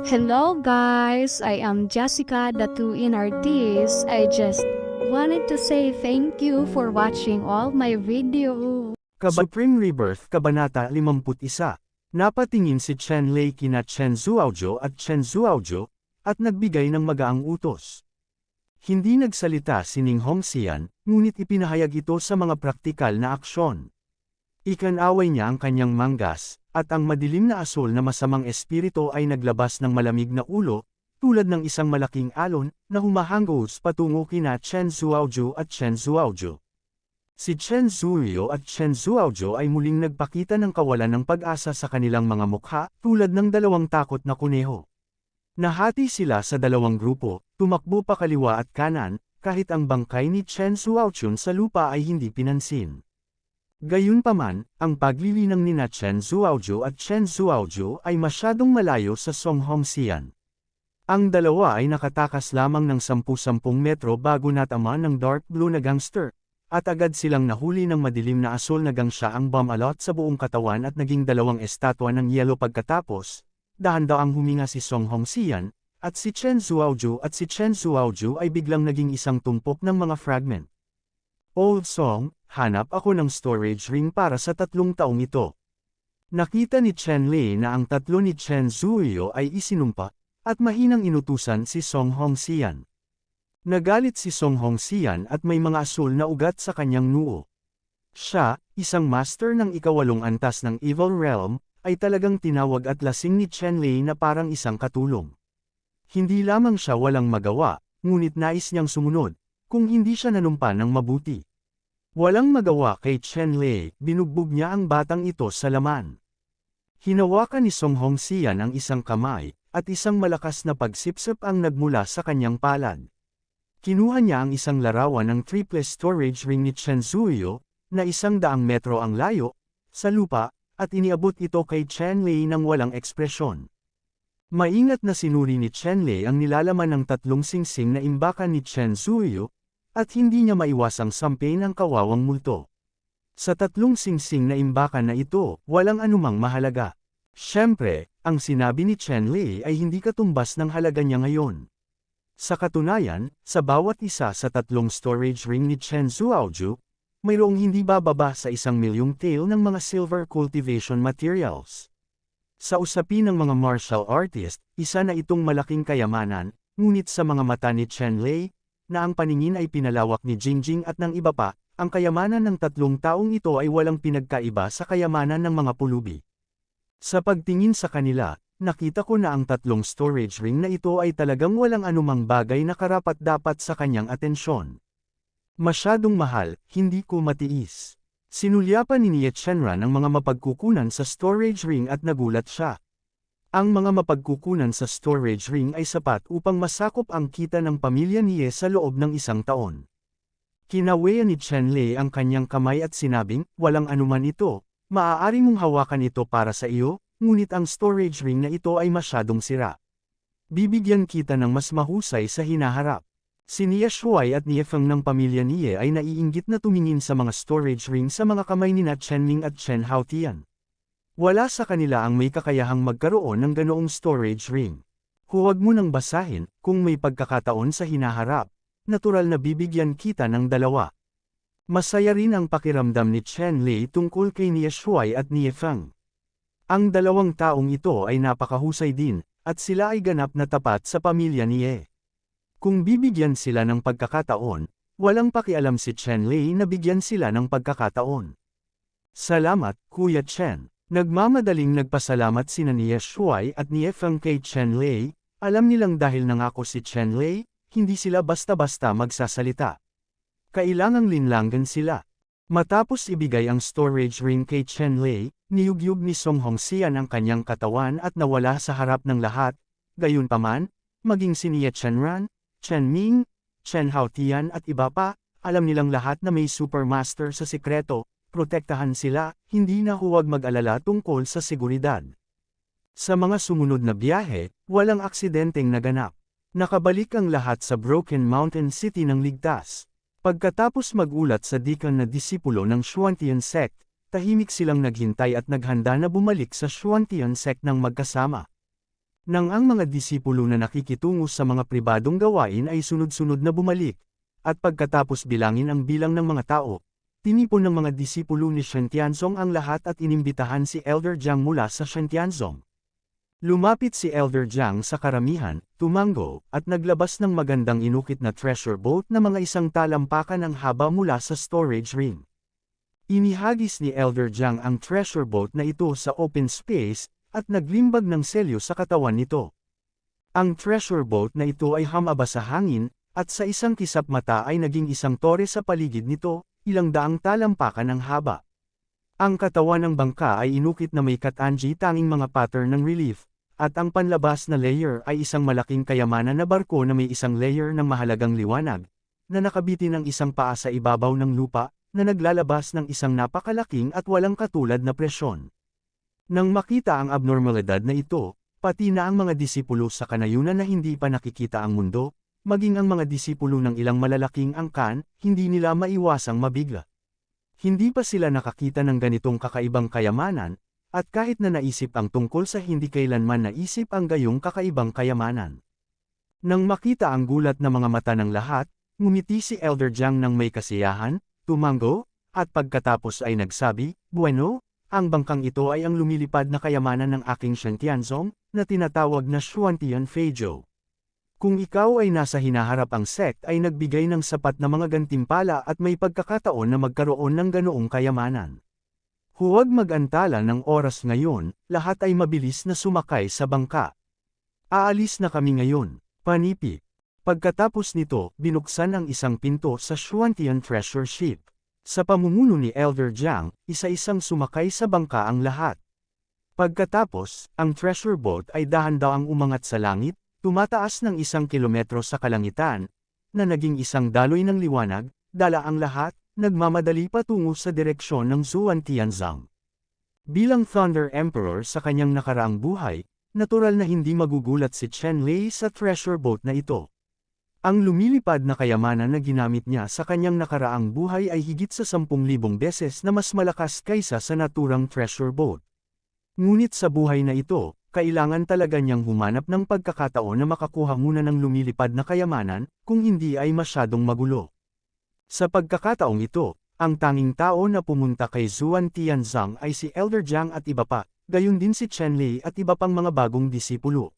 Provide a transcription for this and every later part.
Hello guys, I am Jessica, the two-in artist. I just wanted to say thank you for watching all my video. Supreme Rebirth Kabanata 51. Napatingin si Chen Lei kina Chen Zuojo at Chen Zuojo, at nagbigay ng magaang utos. Hindi nagsalita si Ning Hongxian, ngunit ipinahayag ito sa mga praktikal na aksyon. Ikanaway niya ang kanyang manggas, at ang madilim na asul na masamang espiritu ay naglabas ng malamig na ulo, tulad ng isang malaking alon, na humahanggos patungo kina Chen Zuojo at Chen Zuojo. Si Chen Zuoyo at Chen Zuojo ay muling nagpakita ng kawalan ng pag-asa sa kanilang mga mukha, tulad ng dalawang takot na kuneho. Nahati sila sa dalawang grupo, tumakbo pa kaliwa at kanan, kahit ang bangkay ni Chen Zuochun sa lupa ay hindi pinansin. Gayunpaman, ang paglilinang nina Chen Zuojo at Chen Zuojo ay masyadong malayo sa Song Hongxian. Ang dalawa ay nakatakas lamang ng 10-10 metro bago natama ng dark blue na gangster, at agad silang nahuli ng madilim na asul na gangsya ang bomb-alot sa buong katawan at naging dalawang estatwa ng yelo pagkatapos, dahan-daang huminga si Song Hongxian, at si Chen Zuojo at si Chen Zuojo ay biglang naging isang tumpok ng mga fragment. Old Song, hanap ako ng storage ring para sa 3 taong ito. Nakita ni Chen Lei na ang 3 ni Chen Zuoyo ay isinumpa, at mahinang inutusan si Song Hongxian. Nagalit si Song Hongxian at may mga asul na ugat sa kanyang noo. Siya, isang master ng ika-8 antas ng Evil Realm, ay talagang tinawag at lasing ni Chen Lei na parang isang katulong. Hindi lamang siya walang magawa, ngunit nais niyang sumunod, kung hindi siya nanumpa ng mabuti. Walang magawa kay Chen Lei, binugbog niya ang batang ito sa laman. Hinawakan ni Song Hongxian ang isang kamay, at isang malakas na pagsipsip ang nagmula sa kanyang palad. Kinuha niya ang isang larawan ng triple storage ring ni Chen Zuoyo, na 100 metro ang layo, sa lupa, at iniabot ito kay Chen Lei nang walang ekspresyon. Maingat na sinuri ni Chen Lei ang nilalaman ng 3 singsing na imbakan ni Chen Zuoyo, at hindi niya maiwasang sampin ang kawawang multo. Sa 3 singsing na imbakan na ito, walang anumang mahalaga. Siyempre, ang sinabi ni Chen Lei ay hindi katumbas ng halaga niya ngayon. Sa katunayan, sa bawat isa sa 3 storage ring ni Chen Zuojo, mayroong hindi bababa sa 1,000,000 tael ng mga silver cultivation materials. Sa usapin ng mga martial artist, isa na itong malaking kayamanan, ngunit sa mga mata ni Chen Lei, na ang paningin ay pinalawak ni Jingjing at ng iba pa, ang kayamanan ng 3 taong ito ay walang pinagkaiba sa kayamanan ng mga pulubi. Sa pagtingin sa kanila, nakita ko na ang 3 storage ring na ito ay talagang walang anumang bagay na karapat-dapat sa kanyang atensyon. Masyadong mahal, hindi ko matiis. Sinulyapan ni Nie Chenran ang mga mapagkukunan sa storage ring at nagulat siya. Ang mga mapagkukunan sa storage ring ay sapat upang masakop ang kita ng pamilya niya sa loob ng 1 taon. Kinawayan ni Chen Lei ang kanyang kamay at sinabing, walang anuman ito, maaari mong hawakan ito para sa iyo, ngunit ang storage ring na ito ay masyadong sira. Bibigyan kita ng mas mahusay sa hinaharap. Si Nia Shuai at Nia Feng ng pamilya niya ay naiinggit na tumingin sa mga storage ring sa mga kamay ni Chen Ning at Chen Haotian. Wala sa kanila ang may kakayahang magkaroon ng ganoong storage ring. Huwag mo nang basahin, kung may pagkakataon sa hinaharap, natural na bibigyan kita ng 2. Masaya rin ang pakiramdam ni Chen Lei tungkol kay Nia Shuai at Nia Feng. Ang 2 taong ito ay napakahusay din, at sila ay ganap na tapat sa pamilya niya. Kung bibigyan sila ng pagkakataon, walang pakialam si Chen Lei na bigyan sila ng pagkakataon. Salamat, Kuya Chen. Nagmamadaling nagpasalamat sina Nia Shuai at Nia Feng kay Chen Lei, alam nilang dahil nangako si Chen Lei, hindi sila basta-basta magsasalita. Kailangang linlangan sila. Matapos ibigay ang storage ring kay Chen Lei, niyugyug ni Song Hongxian ang kanyang katawan at nawala sa harap ng lahat, gayunpaman, maging si Nia Chenran, Chen Ming, Chen Haotian at iba pa, alam nilang lahat na may supermaster sa sikreto. Protektahan sila, hindi na huwag mag-alala tungkol sa seguridad. Sa mga sumunod na biyahe, walang aksidenteng naganap. Nakabalik ang lahat sa Broken Mountain City ng ligtas. Pagkatapos magulat sa deacon na disipulo ng Xuantian sect, tahimik silang naghintay at naghanda na bumalik sa Xuantian sect ng magkasama. Nang ang mga disipulo na nakikitungo sa mga pribadong gawain ay sunod-sunod na bumalik, at pagkatapos bilangin ang bilang ng mga tao, tinipon ng mga disipulo ni Shen Tianzong ang lahat at inimbitahan si Elder Jiang mula sa Shen Tianzong. Lumapit si Elder Jiang sa karamihan, tumango, at naglabas ng magandang inukit na treasure boat na mga isang talampakan ang haba mula sa storage ring. Inihagis ni Elder Jiang ang treasure boat na ito sa open space, at naglimbag ng selyo sa katawan nito. Ang treasure boat na ito ay hamaba sa hangin, at sa isang kisap mata ay naging isang tore sa paligid nito, ilang daang talampakan ang haba. Ang katawan ng bangka ay inukit na may katanji tanging mga pattern ng relief, at ang panlabas na layer ay isang malaking kayamanan na barko na may isang layer ng mahalagang liwanag, na nakabitin ng isang paa sa ibabaw ng lupa, na naglalabas ng isang napakalaking at walang katulad na presyon. Nang makita ang abnormalidad na ito, pati na ang mga disipulo sa kanayunan na hindi pa nakikita ang mundo, maging ang mga disipulo ng ilang malalaking angkan, hindi nila maiwasang mabigla. Hindi pa sila nakakita ng ganitong kakaibang kayamanan, at kahit na naisip ang tungkol sa hindi kailanman naisip ang gayong kakaibang kayamanan. Nang makita ang gulat na mga mata ng lahat, ngumiti si Elder Jiang ng may kasiyahan, tumango, at pagkatapos ay nagsabi, "Bueno, ang bangkang ito ay ang lumilipad na kayamanan ng aking Shen Tianzong, na tinatawag na Xuantian Feizhou. Kung ikaw ay nasa hinaharap ang sect ay nagbigay ng sapat na mga gantimpala at may pagkakataon na magkaroon ng ganoong kayamanan. Huwag mag-antala ng oras ngayon, lahat ay mabilis na sumakay sa bangka. Aalis na kami ngayon, panipik." Pagkatapos nito, binuksan ang isang pinto sa Xuantian Treasure Ship. Sa pamumuno ni Elder Jiang, isa-isang sumakay sa bangka ang lahat. Pagkatapos, ang treasure boat ay dahan-dahang umangat sa langit, tumataas ng 1 kilometro sa kalangitan, na naging isang daloy ng liwanag, dala ang lahat, nagmamadali patungo sa direksyon ng Xuantianzang. Bilang Thunder Emperor sa kanyang nakaraang buhay, natural na hindi magugulat si Chen Lei sa treasure boat na ito. Ang lumilipad na kayamanan na ginamit niya sa kanyang nakaraang buhay ay higit sa 10,000 beses na mas malakas kaysa sa naturang treasure boat. Ngunit sa buhay na ito, kailangan talaga niyang humanap ng pagkakataon na makakuha muna ng lumilipad na kayamanan, kung hindi ay masyadong magulo. Sa pagkakataong ito, ang tanging tao na pumunta kay Xuantianzang ay si Elder Jiang at iba pa, gayon din si Chen Lei at iba pang mga bagong disipulo.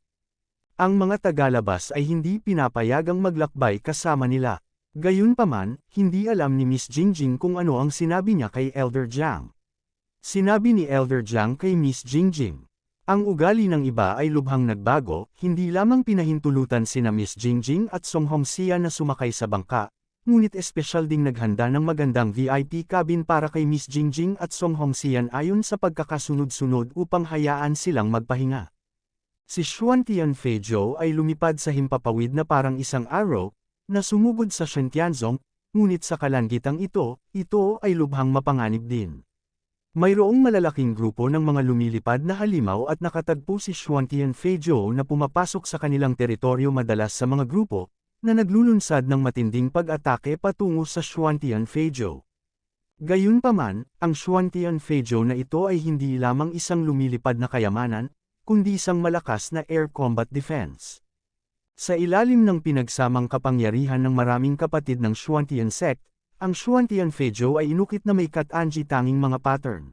Ang mga tagalabas ay hindi pinapayagang maglakbay kasama nila. Gayunpaman, hindi alam ni Miss Jingjing kung ano ang sinabi niya kay Elder Jiang. Sinabi ni Elder Jiang kay Miss Jingjing. Ang ugali ng iba ay lubhang nagbago, hindi lamang pinahintulutan sina Miss Jingjing at Song Hongxia na sumakay sa bangka, ngunit espesyal ding naghanda ng magandang VIP cabin para kay Miss Jingjing at Song Hongxian ayon sa pagkakasunod-sunod upang hayaan silang magpahinga. Si Xuantian Feizhou ay lumipad sa himpapawid na parang isang arrow, na sumugod sa Shen Tianzong, ngunit sa kalangitang ito ay lubhang mapanganib din. Mayroong malalaking grupo ng mga lumilipad na halimaw at nakatagpo si Xuantian Feizhou na pumapasok sa kanilang teritoryo madalas sa mga grupo, na naglulunsad ng matinding pag-atake patungo sa Xuantian Feizhou. Gayunpaman, ang Xuantian Feizhou na ito ay hindi lamang isang lumilipad na kayamanan, kundi isang malakas na air combat defense. Sa ilalim ng pinagsamang kapangyarihan ng maraming kapatid ng Xuantian sect, ang Xuantian Feizhou ay inukit na may katanji tanging mga pattern.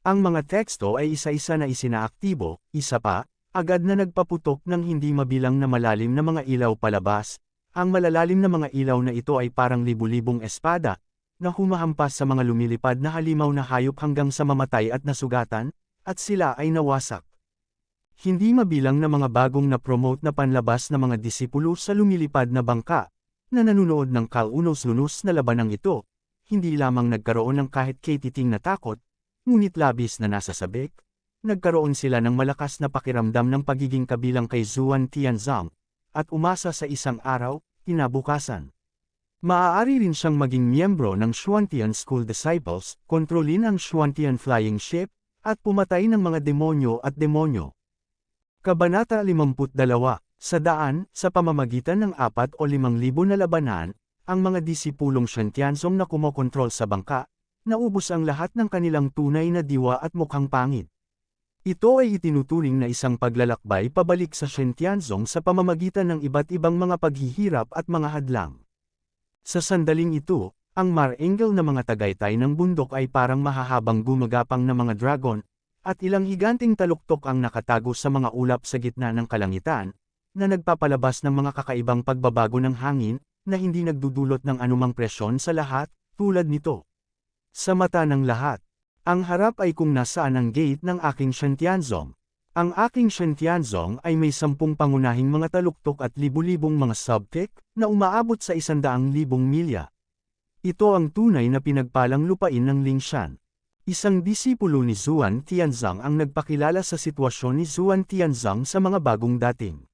Ang mga teksto ay isa-isa na isinaaktibo, isa pa, agad na nagpaputok ng hindi mabilang na malalim na mga ilaw palabas. Ang malalalim na mga ilaw na ito ay parang libu-libong espada, na humahampas sa mga lumilipad na halimaw na hayop hanggang sa mamatay at nasugatan, at sila ay nawasak. Hindi mabilang na mga bagong na-promote na panlabas na mga disipulo sa lumilipad na bangka, na nanunood ng kalunos-lunos na labanang ito, hindi lamang nagkaroon ng kahit katiting na takot, ngunit labis na nasasabik, nagkaroon sila ng malakas na pakiramdam ng pagiging kabilang kay Xuantianzang, at umasa sa isang araw, kinabukasan. Maaari rin siyang maging miyembro ng Xuantian School Disciples, kontrolin ang Xuantian Flying Ship, at pumatay ng mga demonyo at demonyo. Kabanata 52. Sa daan, sa pamamagitan ng 4 o 5,000 na labanan, ang mga disipulong Shen Tianzong na kumokontrol sa bangka, naubos ang lahat ng kanilang tunay na diwa at mukhang pangit. Ito ay itinuturing na isang paglalakbay pabalik sa Shenyanzong sa pamamagitan ng iba't ibang mga paghihirap at mga hadlang. Sa sandaling ito, ang mar-angle na mga tagaytay ng bundok ay parang mahahabang gumagapang na mga dragon, at ilang higanting taluktok ang nakatago sa mga ulap sa gitna ng kalangitan, na nagpapalabas ng mga kakaibang pagbabago ng hangin, na hindi nagdudulot ng anumang presyon sa lahat, tulad nito. Sa mata ng lahat, ang harap ay kung nasaan ang gate ng aking Shenyanzong. Ang aking Shenyanzong ay may 10 pangunahing mga taluktok at libu-libong mga subtick, na umaabot sa 100,000 milya. Ito ang tunay na pinagpalang lupain ng Lingshan. Isang disipulo ni Zhuan Tianzang ang nagpakilala sa sitwasyon ni Zhuan Tianzang sa mga bagong dating.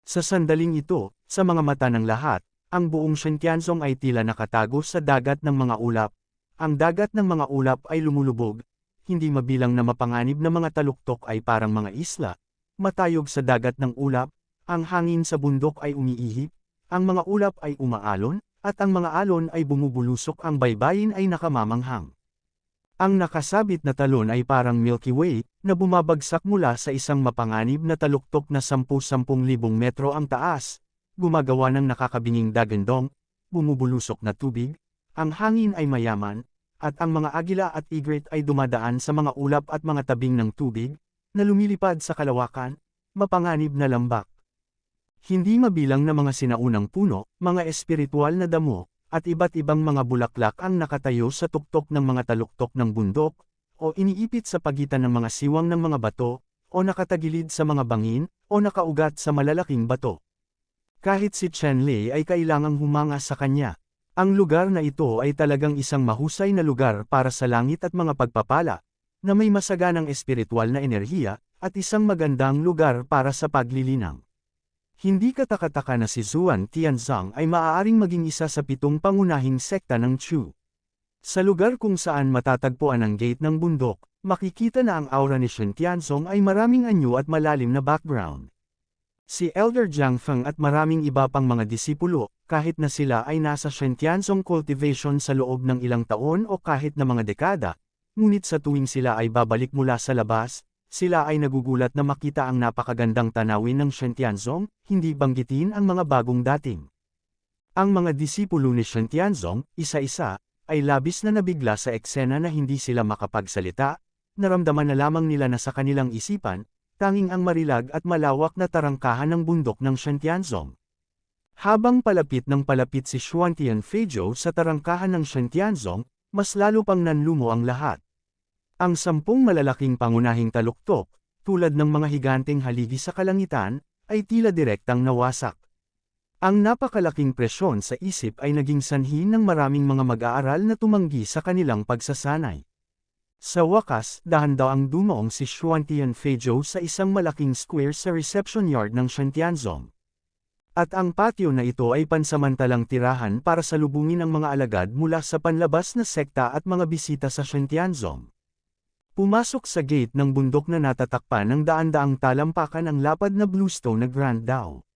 Sa sandaling ito, sa mga mata ng lahat, ang buong Shenyanzong ay tila nakatago sa dagat ng mga ulap. Ang dagat ng mga ulap ay lumulubog, hindi mabilang na mapanganib na mga taluktok ay parang mga isla, matayog sa dagat ng ulap, ang hangin sa bundok ay umiihip, ang mga ulap ay umaalon, at ang mga alon ay bumubulusok, ang baybayin ay nakamamanghang. Ang nakasabit na talon ay parang Milky Way, na bumabagsak mula sa isang mapanganib na taluktok na 10,000 metro ang taas, gumagawa ng nakakabinging dagandong, bumubulusok na tubig, ang hangin ay mayaman, at ang mga agila at egret ay dumadaan sa mga ulap at mga tabing ng tubig, na lumilipad sa kalawakan, mapanganib na lambak. Hindi mabilang na mga sinaunang puno, mga espiritual na damo, at iba't ibang mga bulaklak ang nakatayo sa tuktok ng mga taluktok ng bundok, o iniipit sa pagitan ng mga siwang ng mga bato, o nakatagilid sa mga bangin, o nakaugat sa malalaking bato. Kahit si Chen Lei ay kailangang humanga sa kanya. Ang lugar na ito ay talagang isang mahusay na lugar para sa langit at mga pagpapala, na may masaganang espiritual na enerhiya, at isang magandang lugar para sa paglilinang. Hindi katakataka na si Zhuan Tianzang ay maaaring maging isa sa 7 pangunahing sekta ng Chu. Sa lugar kung saan matatagpuan ang gate ng bundok, makikita na ang aura ni Shenyanzong ay maraming anyo at malalim na background. Si Elder Jiang Feng at maraming iba pang mga disipulo, kahit na sila ay nasa Shenyanzong cultivation sa loob ng ilang taon o kahit na mga dekada, ngunit sa tuwing sila ay babalik mula sa labas, sila ay nagugulat na makita ang napakagandang tanawin ng Shenyanzong, hindi banggitin ang mga bagong dating. Ang mga disipulo ni Shenyanzong, isa-isa, ay labis na nabigla sa eksena na hindi sila makapagsalita, naramdaman na lamang nila na sa kanilang isipan, tanging ang marilag at malawak na tarangkahan ng bundok ng Shenyanzong. Habang palapit ng palapit si Xuantian Feizhou sa tarangkahan ng Shenyanzong, mas lalo pang nanlumo ang lahat. Ang 10 malalaking pangunahing taluktok, tulad ng mga higanteng haligi sa kalangitan, ay tila direktang nawasak. Ang napakalaking presyon sa isip ay naging sanhi ng maraming mga mag-aaral na tumanggi sa kanilang pagsasanay. Sa wakas, dahan-dahang dumaong si Xuantian Feizhou sa isang malaking square sa reception yard ng Shenyanzong. At ang patio na ito ay pansamantalang tirahan para salubungin ang mga alagad mula sa panlabas na sekta at mga bisita sa Shenyanzong. Pumasok sa gate ng bundok na natatakpan ng daan-daang talampakan ang lapad na bluestone na Grand Dao.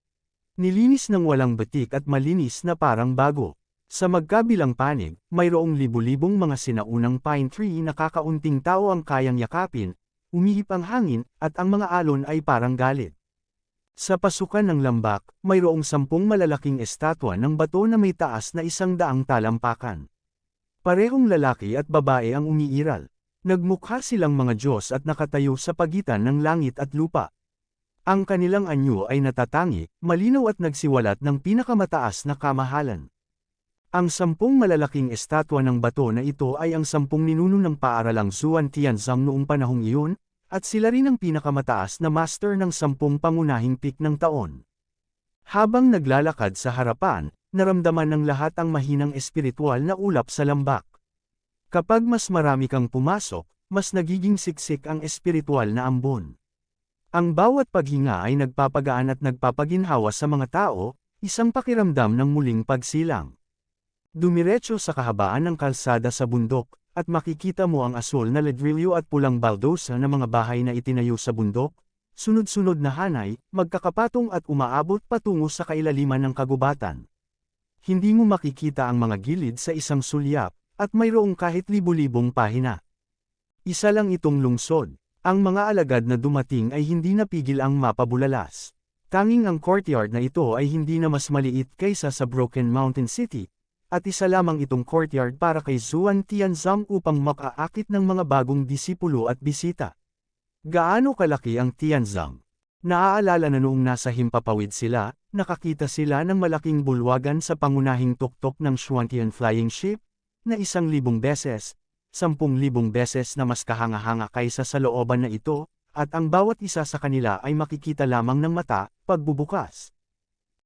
Nilinis ng walang batik at malinis na parang bago. Sa magkabilang panig, mayroong libu-libong mga sinaunang pine tree na kakaunting tao ang kayang yakapin, umihip ang hangin, at ang mga alon ay parang galit. Sa pasukan ng lambak, mayroong 10 malalaking estatwa ng bato na may taas na 100 talampakan. Parehong lalaki at babae ang umiiral. Nagmukha silang mga Diyos at nakatayo sa pagitan ng langit at lupa. Ang kanilang anyo ay natatangi, malinaw at nagsiwalat ng pinakamataas na kamahalan. Ang 10 malalaking estatwa ng bato na ito ay ang 10 ninuno ng paaralang Zhuan Tianzang noong panahong iyon, at sila rin ang pinakamataas na master ng 10 pangunahing peak ng taon. Habang naglalakad sa harapan, naramdaman ng lahat ang mahinang espiritual na ulap sa lambak. Kapag mas marami kang pumasok, mas nagiging siksik ang espiritual na ambon. Ang bawat paghinga ay nagpapagaan at nagpapaginhawa sa mga tao, isang pakiramdam ng muling pagsilang. Dumiretso sa kahabaan ng kalsada sa bundok, at makikita mo ang asul na ledrilyo at pulang baldosa na mga bahay na itinayo sa bundok, sunod-sunod na hanay, magkakapatong at umaabot patungo sa kailaliman ng kagubatan. Hindi mo makikita ang mga gilid sa isang sulyap, at mayroong kahit libu-libong pahina. Isa lang itong lungsod. Ang mga alagad na dumating ay hindi napigil ang mapabulalas. Tanging ang courtyard na ito ay hindi na mas maliit kaysa sa Broken Mountain City, at isa lamang itong courtyard para kay Xuan Tianzong upang makaakit ng mga bagong disipulo at bisita. Gaano kalaki ang Tianzong? Naaalala na noong nasa Himpapawid sila, nakakita sila ng malaking bulwagan sa pangunahing tuktok ng Xuantian Flying Ship, na 1,000 beses, 10,000 beses na mas kahanga-hanga kaysa sa looban na ito, at ang bawat isa sa kanila ay makikita lamang ng mata, pagbubukas.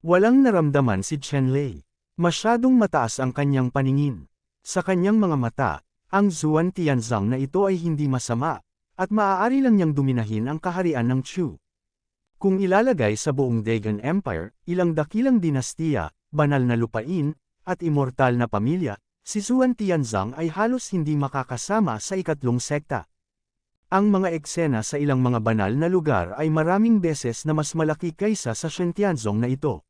Walang naramdaman si Chen Lei. Masyadong mataas ang kanyang paningin. Sa kanyang mga mata, ang Xuan Tianzong na ito ay hindi masama, at maaari lang niyang duminahin ang kaharian ng Chu. Kung ilalagay sa buong Dagon Empire, ilang dakilang dinastiya, banal na lupain, at immortal na pamilya, si Xuan Tianzong ay halos hindi makakasama sa ikatlong sekta. Ang mga eksena sa ilang mga banal na lugar ay maraming beses na mas malaki kaysa sa Shen-Tianzong na ito.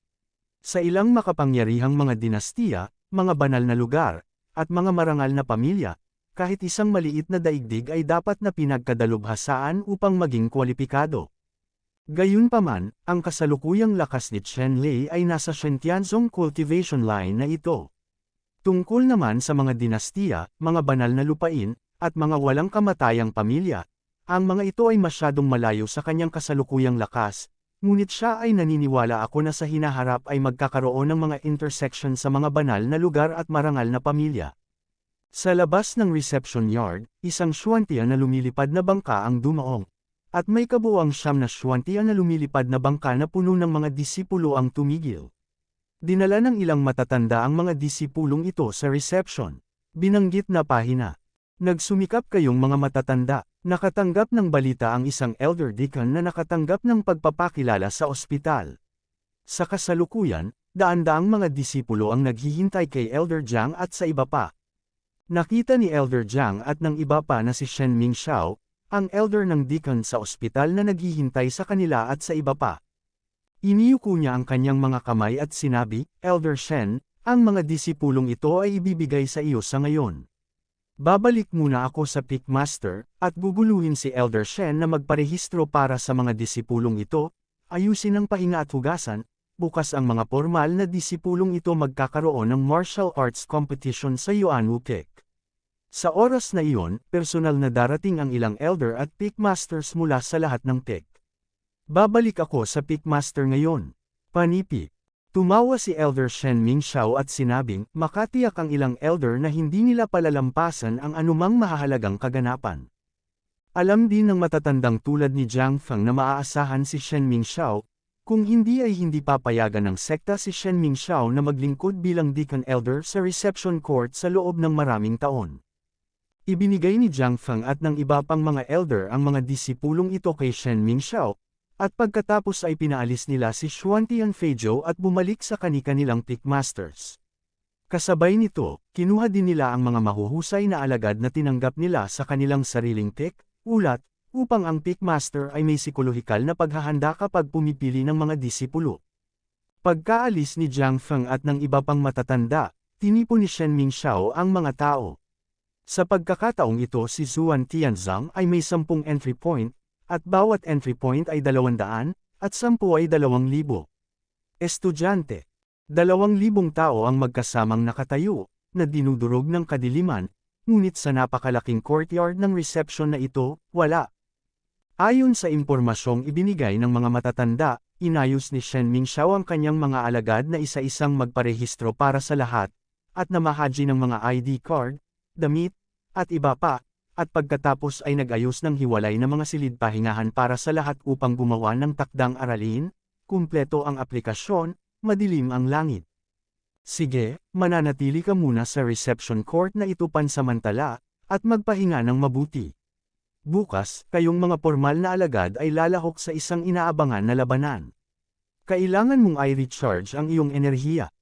Sa ilang makapangyarihang mga dinastiya, mga banal na lugar, at mga marangal na pamilya, kahit isang maliit na daigdig ay dapat na pinagkadalubhasaan upang maging kwalipikado. Gayunpaman, ang kasalukuyang lakas ni Chen Lei ay nasa Shen-Tianzong cultivation line na ito. Tungkol naman sa mga dinastiya, mga banal na lupain, at mga walang kamatayang pamilya, ang mga ito ay masyadong malayo sa kanyang kasalukuyang lakas, ngunit siya ay naniniwala ako na sa hinaharap ay magkakaroon ng mga intersection sa mga banal na lugar at marangal na pamilya. Sa labas ng reception yard, isang Xuantian na lumilipad na bangka ang dumaong, at may kabuuang 9 na Xuantian na lumilipad na bangka na puno ng mga disipulo ang tumigil. Dinala ng ilang matatanda ang mga disipulong ito sa reception. Binanggit na pahina. Nagsumikap kayong mga matatanda. Nakatanggap ng balita ang isang elder deacon na nakatanggap ng pagpapakilala sa ospital. Sa kasalukuyan, daan-daang mga disipulo ang naghihintay kay Elder Jiang at sa iba pa. Nakita ni Elder Jiang at ng iba pa na si Shen Mingxiao, ang elder ng deacon sa ospital na naghihintay sa kanila at sa iba pa. Iniyuko niya ang kanyang mga kamay at sinabi, Elder Shen, ang mga disipulong ito ay ibibigay sa iyo sa ngayon. Babalik muna ako sa Pickmaster, at guguluhin si Elder Shen na magparehistro para sa mga disipulong ito, ayusin ang pahinga at hugasan, bukas ang mga formal na disipulong ito magkakaroon ng martial arts competition sa Yuanwu Peak. Sa oras na iyon, personal na darating ang ilang Elder at Pickmasters mula sa lahat ng Peak. Babalik ako sa Pickmaster ngayon. Panipi. Tumawa si Elder Shen Mingxiao at sinabing, makatiyak ang ilang elder na hindi nila palalampasan ang anumang mahahalagang kaganapan. Alam din ng matatandang tulad ni Jiang Feng na maaasahan si Shen Mingxiao, kung hindi ay hindi papayagan ng sekta si Shen Mingxiao na maglingkod bilang deacon elder sa reception court sa loob ng maraming taon. Ibinigay ni Jiang Feng at ng iba pang mga elder ang mga disipulong ito kay Shen Mingxiao, at pagkatapos ay pinaalis nila si Xuantian Feizhou at bumalik sa kani-kanilang Pickmasters. Kasabay nito, kinuha din nila ang mga mahuhusay na alagad na tinanggap nila sa kanilang sariling pick, ulat, upang ang Pickmaster ay may psikolohikal na paghahanda kapag pumipili ng mga disipulo. Pagkaalis ni Jiang Feng at ng iba pang matatanda, tinipon ni Shen Mingxiao ang mga tao. Sa pagkakataong ito si Xuan Tianzong ay may 10 entry point, at bawat entry point ay 200, at 10 ay 2,000. Estudyante. 2,000 tao ang magkasamang nakatayo, na dinudurog ng kadiliman, ngunit sa napakalaking courtyard ng reception na ito, wala. Ayon sa impormasyong ibinigay ng mga matatanda, inayos ni Shen Mingxiao ang kanyang mga alagad na isa-isang magparehistro para sa lahat, at namahaji ng mga ID card, damit, at iba pa. At pagkatapos ay nag-ayos ng hiwalay na mga silid-pahingahan para sa lahat upang gumawa ng takdang aralin, kumpleto ang aplikasyon, madilim ang langit. Sige, mananatili ka muna sa reception court na ito pansamantala, at magpahinga ng mabuti. Bukas, kayong mga formal na alagad ay lalahok sa isang inaabangan na labanan. Kailangan mong i-recharge ang iyong enerhiya.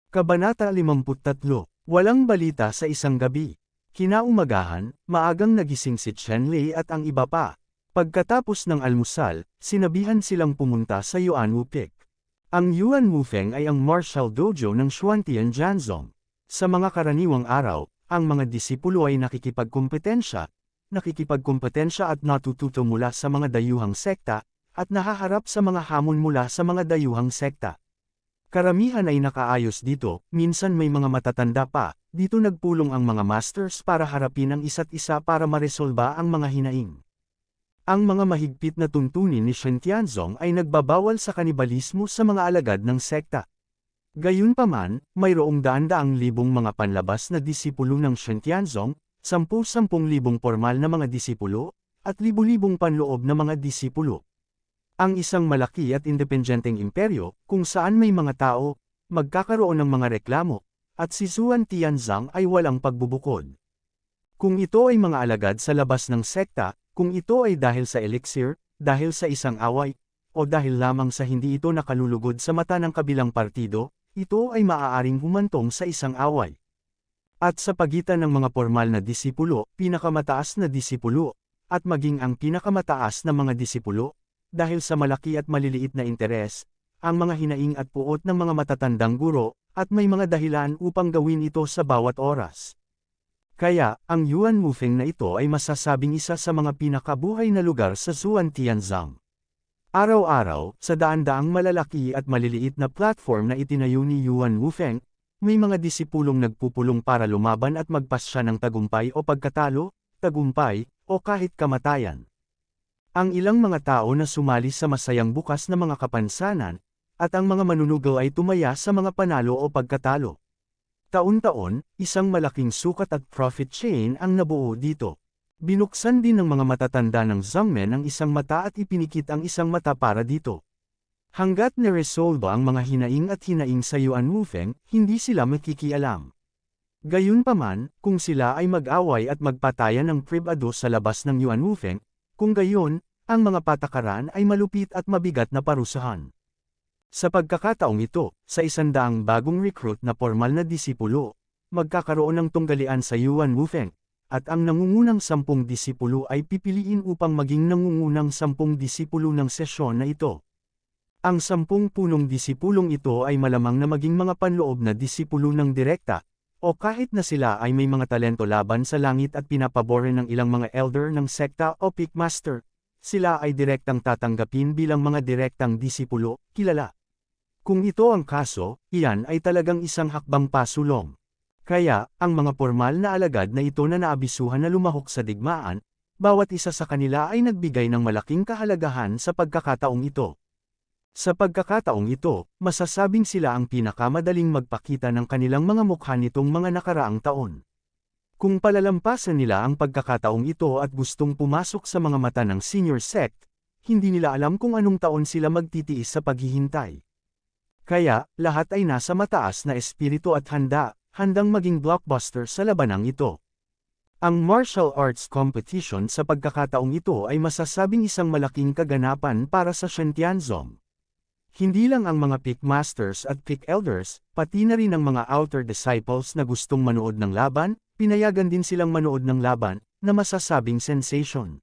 Kabanata 53, Walang balita sa isang gabi. Kinaumagahan, maagang nagising si Chen Lei at ang iba pa. Pagkatapos ng almusal, sinabihan silang pumunta sa Yuanwu Peak. Ang Yuanwu Feng ay ang martial dojo ng Xuantian Jianzong. Sa mga karaniwang araw, ang mga disipulo ay nakikipagkumpetensya, nakikipagkompetensya at natututo mula sa mga dayuhang sekta, at nahaharap sa mga hamon mula sa mga dayuhang sekta. Karamihan ay nakaayos dito, minsan may mga matatanda pa, dito nagpulong ang mga masters para harapin ang isa't isa para maresolba ang mga hinaing. Ang mga mahigpit na tuntunin ni Shen Tianzong ay nagbabawal sa kanibalismo sa mga alagad ng sekta. Gayunpaman, mayroong daan-daang libong mga panlabas na disipulo ng Shen Tianzong, 10,000 formal na mga disipulo, at libu-libong panloob na mga disipulo. Ang isang malaki at independenteng imperyo, kung saan may mga tao, magkakaroon ng mga reklamo, at si Zuan Tianzang ay walang pagbubukod. Kung ito ay mga alagad sa labas ng sekta, kung ito ay dahil sa elixir, dahil sa isang away, o dahil lamang sa hindi ito nakalulugod sa mata ng kabilang partido, ito ay maaaring humantong sa isang away. At sa pagitan ng mga formal na disipulo, pinakamataas na disipulo, at maging ang pinakamataas na mga disipulo, dahil sa malaki at maliliit na interes, ang mga hinaing at puot ng mga matatandang guro, at may mga dahilan upang gawin ito sa bawat oras. Kaya, ang Yuan Wufeng na ito ay masasabing isa sa mga pinakabuhay na lugar sa Zuan Tianzang. Araw-araw, sa daan-daang malalaki at maliliit na platform na itinayo ni Yuan Wufeng, may mga disipulong nagpupulong para lumaban at magpasya ng tagumpay o pagkatalo, tagumpay, o kahit kamatayan. Ang ilang mga tao na sumali sa masayang bukas na mga kapansanan, at ang mga manunugaw ay tumaya sa mga panalo o pagkatalo. Taon-taon, isang malaking sukat at profit chain ang nabuo dito. Binuksan din ng mga matatanda ng Zhangmen ang isang mata at ipinikit ang isang mata para dito. Hanggat naresolba ang mga hinaing at hinaing sa Yuan Wufeng, hindi sila makikialam. Gayunpaman, kung sila ay mag-away at magpatayan ng pribado sa labas ng Yuan Wufeng, kung gayon, ang mga patakaran ay malupit at mabigat na parusahan. Sa pagkakataong ito, sa 100 bagong recruit na formal na disipulo, magkakaroon ng tunggalian sa Yuan Wufeng, at ang nangungunang 10 disipulo ay pipiliin upang maging nangungunang 10 disipulo ng sesyon na ito. Ang 10 punong disipulong ito ay malamang na maging mga panloob na disipulo ng direkta, o kahit na sila ay may mga talento laban sa langit at pinapabore ng ilang mga elder ng sekta o pickmaster, sila ay direktang tatanggapin bilang mga direktang disipulo, kilala. Kung ito ang kaso, iyan ay talagang isang hakbang pasulong. Kaya, ang mga formal na alagad na ito na naabisuhan na lumahok sa digmaan, bawat isa sa kanila ay nagbigay ng malaking kahalagahan sa pagkakataong ito. Sa pagkakataong ito, masasabing sila ang pinakamadaling magpakita ng kanilang mga mukha nitong mga nakaraang taon. Kung palalampasan nila ang pagkakataong ito at gustong pumasok sa mga mata ng senior sect, hindi nila alam kung anong taon sila magtitiis sa paghihintay. Kaya, lahat ay nasa mataas na espiritu at handang maging blockbuster sa labanang ito. Ang martial arts competition sa pagkakataong ito ay masasabing isang malaking kaganapan para sa Shen Tianzong. Hindi lang ang mga pick masters at pick elders, pati na rin ang mga outer disciples na gustong manood ng laban, pinayagan din silang manood ng laban, na masasabing sensation.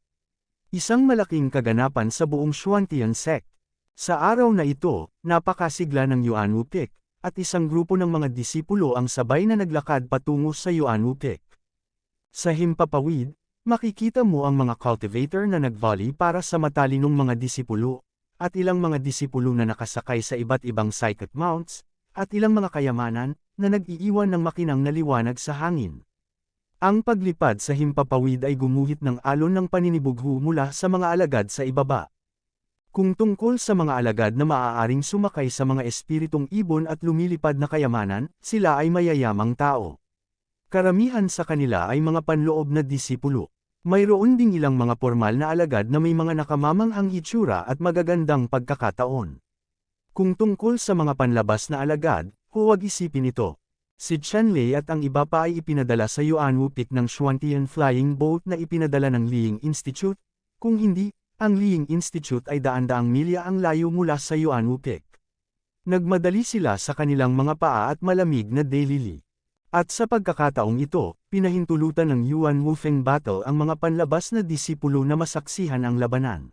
Isang malaking kaganapan sa buong Xuantian sect. Sa araw na ito, napakasigla ng Yuan Wupik, at isang grupo ng mga disipulo ang sabay na naglakad patungo sa Yuan Wupik. Sa himpapawid, makikita mo ang mga cultivator na nag-volley para sa matalinong mga disipulo, at ilang mga disipulo na nakasakay sa iba't ibang psychic mounts, at ilang mga kayamanan na nag-iiwan ng makinang na liwanag sa hangin. Ang paglipad sa himpapawid ay gumuhit ng alon ng paninibugho mula sa mga alagad sa ibaba. Kung tungkol sa mga alagad na maaaring sumakay sa mga espiritong ibon at lumilipad na kayamanan, sila ay mayayamang tao. Karamihan sa kanila ay mga panloob na disipulo. Mayroon ding ilang mga formal na alagad na may mga nakamamanghang itsura at magagandang pagkakataon. Kung tungkol sa mga panlabas na alagad, huwag isipin ito. Si Chenlei at ang iba pa ay ipinadala sa Yuan Wupik ng Xuantian Flying Boat na ipinadala ng Liying Institute, kung hindi, ang Liying Institute ay daan-daang milya ang layo mula sa Yuan Wupik. Nagmadali sila sa kanilang mga paa at malamig na daylili. At sa pagkakataong ito, pinahintulutan ng Yuan Wufeng Battle ang mga panlabas na disipulo na masaksihan ang labanan.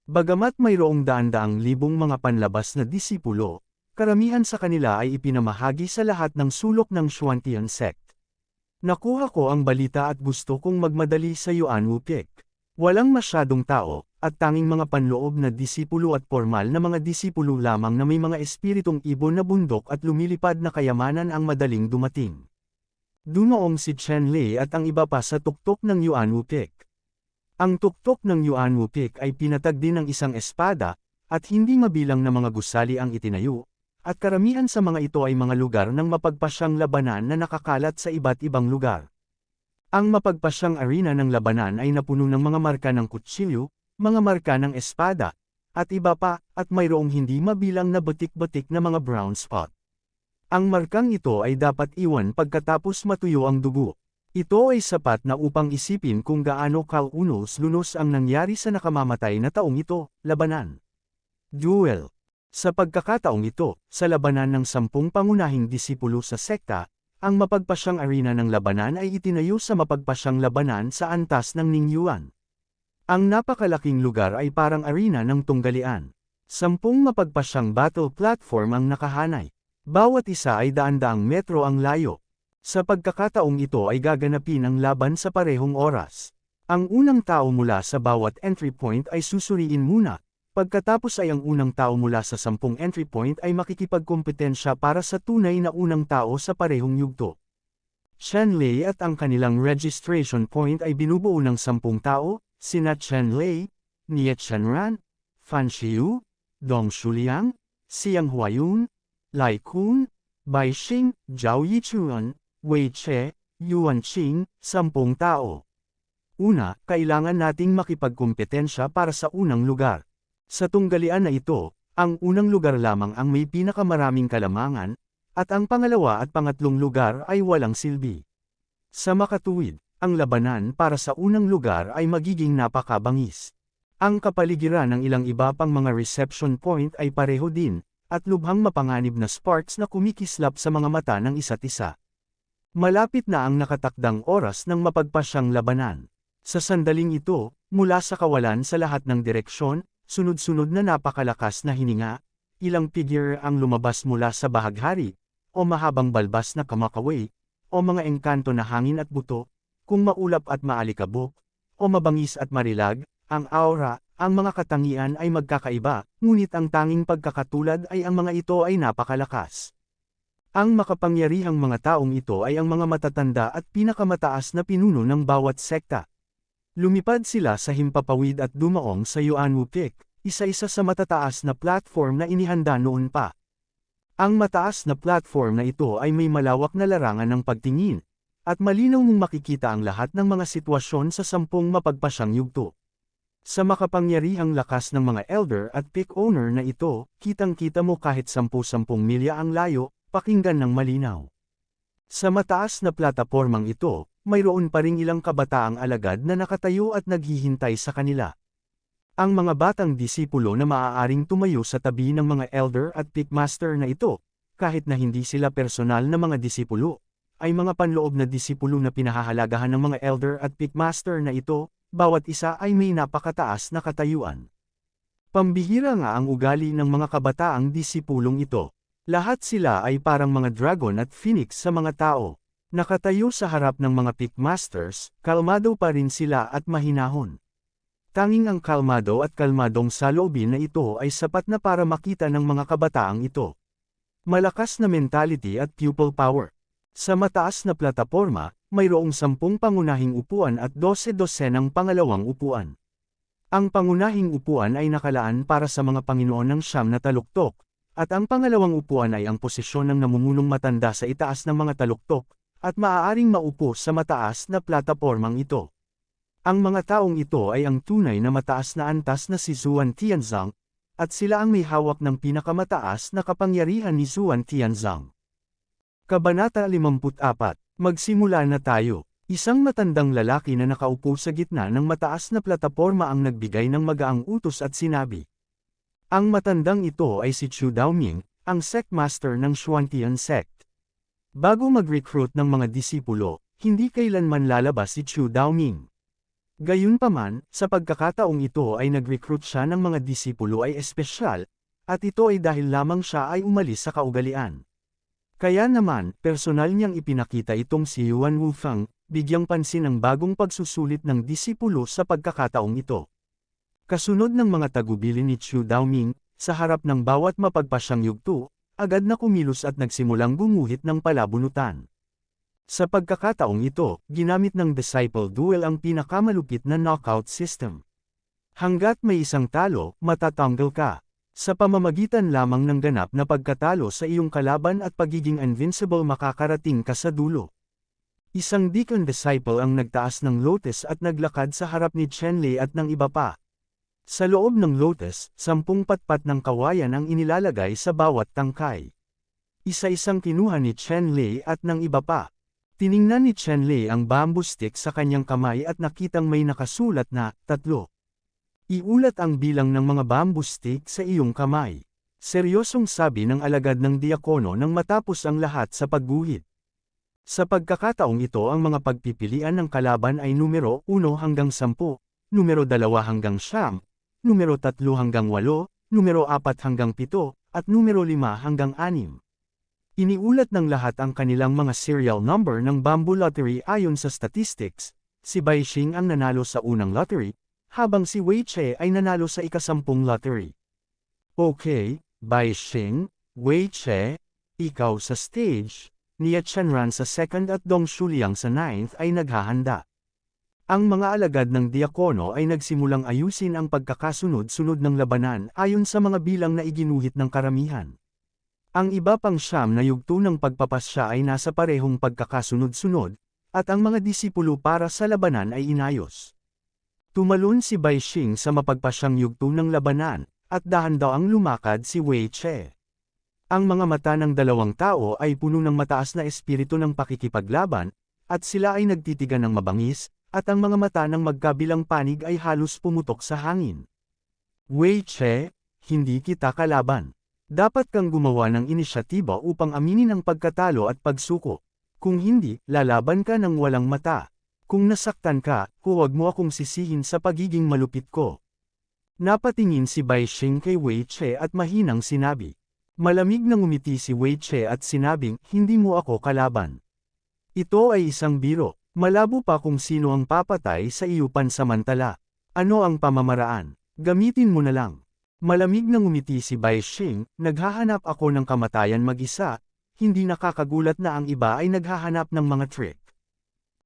Bagamat mayroong daan-daang libong mga panlabas na disipulo, karamihan sa kanila ay ipinamahagi sa lahat ng sulok ng Xuantian sect. Nakuha ko ang balita at gusto kong magmadali sa Yuan Wupik. Walang masyadong tao, at tanging mga panloob na disipulo at formal na mga disipulo lamang na may mga espiritong ibon na bundok at lumilipad na kayamanan ang madaling dumating. Dunoong si Chen Lei at ang iba pa sa tuktok ng Yuan Wupik. Ang tuktok ng Yuan Wupik ay pinatag din ng isang espada, at hindi mabilang na mga gusali ang itinayo, at karamihan sa mga ito ay mga lugar ng mapagpasyang labanan na nakakalat sa iba't ibang lugar. Ang mapagpasyang arena ng labanan ay napuno ng mga marka ng kutsilyo, mga marka ng espada, at iba pa, at mayroong hindi mabilang na batik-batik na mga brown spot. Ang markang ito ay dapat iwan pagkatapos matuyo ang dugo. Ito ay sapat na upang isipin kung gaano kalunos-lunos ang nangyari sa nakamamatay na taong ito, labanan. Duel. Sa pagkakataong ito, sa labanan ng 10 pangunahing disipulo sa sekta, ang mapagpasyang arena ng labanan ay itinayo sa mapagpasyang labanan sa antas ng Ningyuan. Ang napakalaking lugar ay parang arena ng tunggalian. 10 mapagpasyang battle platform ang nakahanay. Bawat isa ay daan-daang metro ang layo. Sa pagkakataong ito ay gaganapin ang laban sa parehong oras. Ang unang tao mula sa bawat entry point ay susuriin muna. Pagkatapos ay ang unang tao mula sa 10 entry point ay makikipagkompetensya para sa tunay na unang tao sa parehong yugto. Chen Lei at ang kanilang registration point ay binubuo ng 10 tao, sina Chen Lei, Nie Chenran, Fan Xiu, Dong Shuliang, Xiang Huayun, Lai Kun, Bai Xing, Zhao Yichuan, Wei Che, Yuan Qing, 10 tao. Una, kailangan nating makipagkompetensya para sa unang lugar. Sa tunggalian na ito, ang unang lugar lamang ang may pinakamaraming kalamangan, at ang pangalawa at pangatlong lugar ay walang silbi. Sa makatuwid, ang labanan para sa unang lugar ay magiging napakabangis. Ang kapaligiran ng ilang iba pang mga reception point ay pareho din, at lubhang mapanganib na sparks na kumikislap sa mga mata ng isa't isa. Malapit na ang nakatakdang oras ng mapagpasyang labanan. Sa sandaling ito, mula sa kawalan sa lahat ng direksyon, sunod-sunod na napakalakas na hininga, ilang figure ang lumabas mula sa bahaghari, o mahabang balbas na kamakaway, o mga engkanto na hangin at buto, kung maulap at maalikabok, o mabangis at marilag, ang aura, ang mga katangian ay magkakaiba, ngunit ang tanging pagkakatulad ay ang mga ito ay napakalakas. Ang makapangyarihang mga taong ito ay ang mga matatanda at pinakamataas na pinuno ng bawat sekta. Lumipad sila sa himpapawid at dumaong sa Yuan Wupik, isa-isa sa matataas na platform na inihanda noon pa. Ang mataas na platform na ito ay may malawak na larangan ng pagtingin, at malinaw mong makikita ang lahat ng mga sitwasyon sa 10 mapagpasyang yugto. Sa makapangyarihang lakas ng mga elder at pick owner na ito, kitang-kita mo kahit 10-10 milya ang layo, pakinggan ng malinaw. Sa mataas na platapormang ito, mayroon pa ring ilang kabataang alagad na nakatayo at naghihintay sa kanila. Ang mga batang disipulo na maaaring tumayo sa tabi ng mga elder at pickmaster na ito, kahit na hindi sila personal na mga disipulo, ay mga panloob na disipulo na pinahahalagahan ng mga elder at pickmaster na ito, bawat isa ay may napakataas na katayuan. Pambihira nga ang ugali ng mga kabataang disipulong ito. Lahat sila ay parang mga dragon at phoenix sa mga tao. Nakatayo sa harap ng mga pickmasters, kalmado pa rin sila at mahinahon. Tanging ang kalmado at kalmadong saloobin na ito ay sapat na para makita ng mga kabataang ito. Malakas na mentality at pupil power. Sa mataas na plataporma, mayroong 10 pangunahing upuan at 12 dosenang pangalawang upuan. Ang pangunahing upuan ay nakalaan para sa mga Panginoon ng Siyam na taluktok, at ang pangalawang upuan ay ang posisyon ng namumunong matanda sa itaas ng mga taluktok, at maaaring maupo sa mataas na platapormang ito. Ang mga taong ito ay ang tunay na mataas na antas na si Zuan Tianzang, at sila ang may hawak ng pinakamataas na kapangyarihan ni Zuan Tianzang. Kabanata 54, Magsimula na tayo. Isang matandang lalaki na nakaupo sa gitna ng mataas na plataporma ang nagbigay ng magaang utos at sinabi. Ang matandang ito ay si Chu Daoming, ang sectmaster ng Xuantian sect. Bago mag-recruit ng mga disipulo, hindi kailanman lalabas si Chu Daoming. Gayunpaman, sa pagkakataong ito ay nag-recruit siya ng mga disipulo ay espesyal, at ito ay dahil lamang siya ay umalis sa kaugalian. Kaya naman, personal niyang ipinakita itong si Yuan Wufang, bigyang pansin ang bagong pagsusulit ng disipulo sa pagkakataong ito. Kasunod ng mga tagubilin ni Chu Daoming, sa harap ng bawat mapagpasyang yugto, agad na kumilos at nagsimulang gumuhit ng palabunutan. Sa pagkakataong ito, ginamit ng Disciple Duel ang pinakamalupit na knockout system. Hanggat may isang talo, matatanggal ka. Sa pamamagitan lamang ng ganap na pagkatalo sa iyong kalaban at pagiging invincible makakarating ka sa dulo. Isang Deacon Disciple ang nagtaas ng lotus at naglakad sa harap ni Chen Lei at ng iba pa. Sa loob ng lotus, 10 patpat ng kawayan ang inilalagay sa bawat tangkay. Isa-isang kinuha ni Chen Lei at ng iba pa. Tiningnan ni Chen Lei ang bamboo stick sa kanyang kamay at nakitang may nakasulat na 3. Iulat ang bilang ng mga bamboo stick sa iyong kamay. Seryosong sabi ng alagad ng diakono nang matapos ang lahat sa pagguhit. Sa pagkakataong ito ang mga pagpipilian ng kalaban ay numero 1 hanggang 10, numero 2 hanggang 9, numero 3 hanggang 8, numero 4 hanggang 7, at numero 5 hanggang 6. Iniulat ng lahat ang kanilang mga serial number ng bamboo lottery ayon sa statistics. Si Bai Xing ang nanalo sa unang lottery, habang si Wei Che ay nanalo sa ika-10 lottery. Okay, Bai Xing, Wei Che, ikaw sa stage, Nia Chenran sa second at Dong Shuliang sa 9th ay naghahanda. Ang mga alagad ng diakono ay nagsimulang ayusin ang pagkakasunod-sunod ng labanan ayon sa mga bilang na iginuhit ng karamihan. Ang iba pang 9 na yugto ng pagpapasya ay nasa parehong pagkakasunod-sunod, at ang mga disipulo para sa labanan ay inayos. Tumalon si Bai Xing sa mapagpasyang yugto ng labanan, at dahan-daang lumakad si Wei Che. Ang mga mata ng dalawang tao ay puno ng mataas na espiritu ng pakikipaglaban, at sila ay nagtitigan ng mabangis, at ang mga mata ng magkabilang panig ay halos pumutok sa hangin. Wei Che, hindi kita kalaban. Dapat kang gumawa ng inisyatiba upang aminin ang pagkatalo at pagsuko. Kung hindi, lalaban ka ng walang mata. Kung nasaktan ka, huwag mo akong sisihin sa pagiging malupit ko. Napatingin si Bai Xing kay Wei Che at mahinang sinabi. Malamig na ngumiti si Wei Che at sinabing, hindi mo ako kalaban. Ito ay isang biro, malabo pa kung sino ang papatay sa iyo pansamantala. Ano ang pamamaraan? Gamitin mo na lang. Malamig na ngumiti si Bai Xing, naghahanap ako ng kamatayan mag-isa, hindi nakakagulat na ang iba ay naghahanap ng mga trick.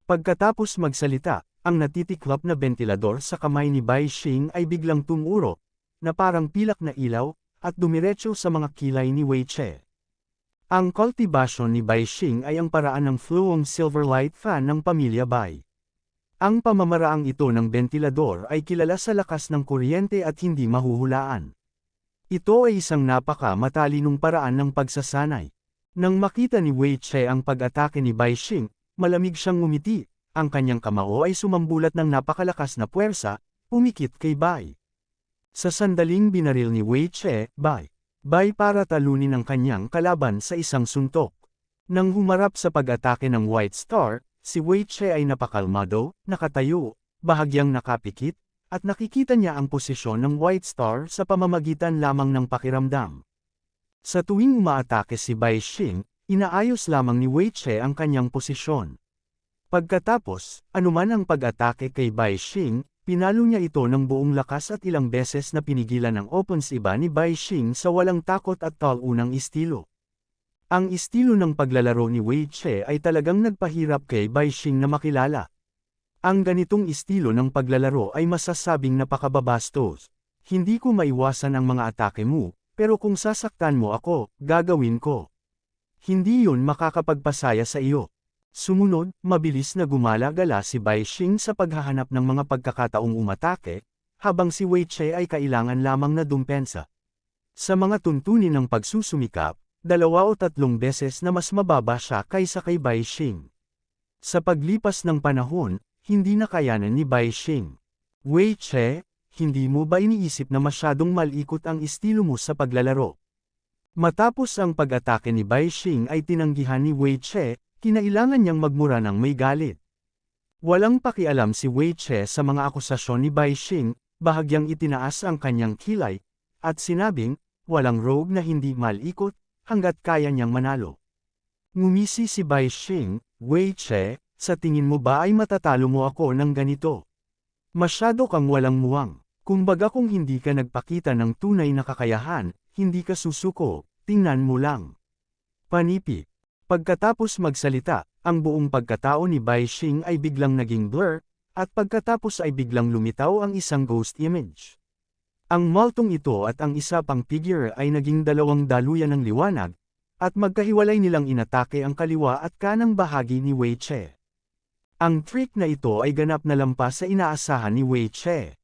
Pagkatapos magsalita, ang natitiklop na bentilador sa kamay ni Bai Xing ay biglang tumuro, na parang pilak na ilaw, at dumiretso sa mga kilay ni Wei Che. Ang cultivation ni Bai Xing ay ang paraan ng Fluong Silverlight fan ng pamilya Bai. Ang pamamaraang ito ng bentilador ay kilala sa lakas ng kuryente at hindi mahuhulaan. Ito ay isang napaka-matalinong paraan ng pagsasanay. Nang makita ni Wei Che ang pag-atake ni Bai Xing, malamig siyang ngumiti, ang kanyang kamao ay sumambulat ng napakalakas na puwersa, umikit kay Bai. Sa sandaling binaril ni Wei Che, Bai para talunin ang kanyang kalaban sa isang suntok. Nang humarap sa pag-atake ng White Star, si Wei Che ay napakalmado, nakatayo, bahagyang nakapikit, at nakikita niya ang posisyon ng White Star sa pamamagitan lamang ng pakiramdam. Sa tuwing umaatake si Bai Xing, inaayos lamang ni Wei Che ang kanyang posisyon. Pagkatapos, anuman ang pag-atake kay Bai Xing, pinalo niya ito ng buong lakas at ilang beses na pinigilan ng opponents iba ni Bai Xing sa walang takot at talunang estilo. Ang estilo ng paglalaro ni Wei Che ay talagang nagpahirap kay Bai Xing na makilala. Ang ganitong estilo ng paglalaro ay masasabing napakababastos. Hindi ko maiwasan ang mga atake mo, pero kung sasaktan mo ako, gagawin ko. Hindi yun makakapagpasaya sa iyo. Sumunod, mabilis na gumala-gala si Bai Xing sa paghahanap ng mga pagkakataong umatake, habang si Wei Che ay kailangan lamang na dumpensa. Sa mga tuntunin ng pagsusumikap, 2 o 3 beses na mas mababa siya kaysa kay Bai Xing. Sa paglipas ng panahon, hindi na kayanan ni Bai Xing. Wei Che, hindi mo ba iniisip na masyadong malikot ang estilo mo sa paglalaro? Matapos ang pag-atake ni Bai Xing ay tinanggihan ni Wei Che, kinailangan niyang magmura ng may galit. Walang pakialam si Wei Che sa mga akusasyon ni Bai Xing, bahagyang itinaas ang kanyang kilay, at sinabing, walang rogue na hindi malikot, hanggat kaya niyang manalo. Ngumisi si Bai Xing, Wei Che, sa tingin mo ba ay matatalo mo ako ng ganito? Masyado kang walang muwang. Kumbaga kung hindi ka nagpakita ng tunay na kakayahan, hindi ka susuko, tingnan mo lang. Panipi. Pagkatapos magsalita, ang buong pagkatao ni Bai Xing ay biglang naging blur, at pagkatapos ay biglang lumitaw ang isang ghost image. Ang multong ito at ang isa pang figure ay naging dalawang daluyan ng liwanag, at magkahiwalay nilang inatake ang kaliwa at kanang bahagi ni Wei Che. Ang trick na ito ay ganap na lampas sa inaasahan ni Wei Che.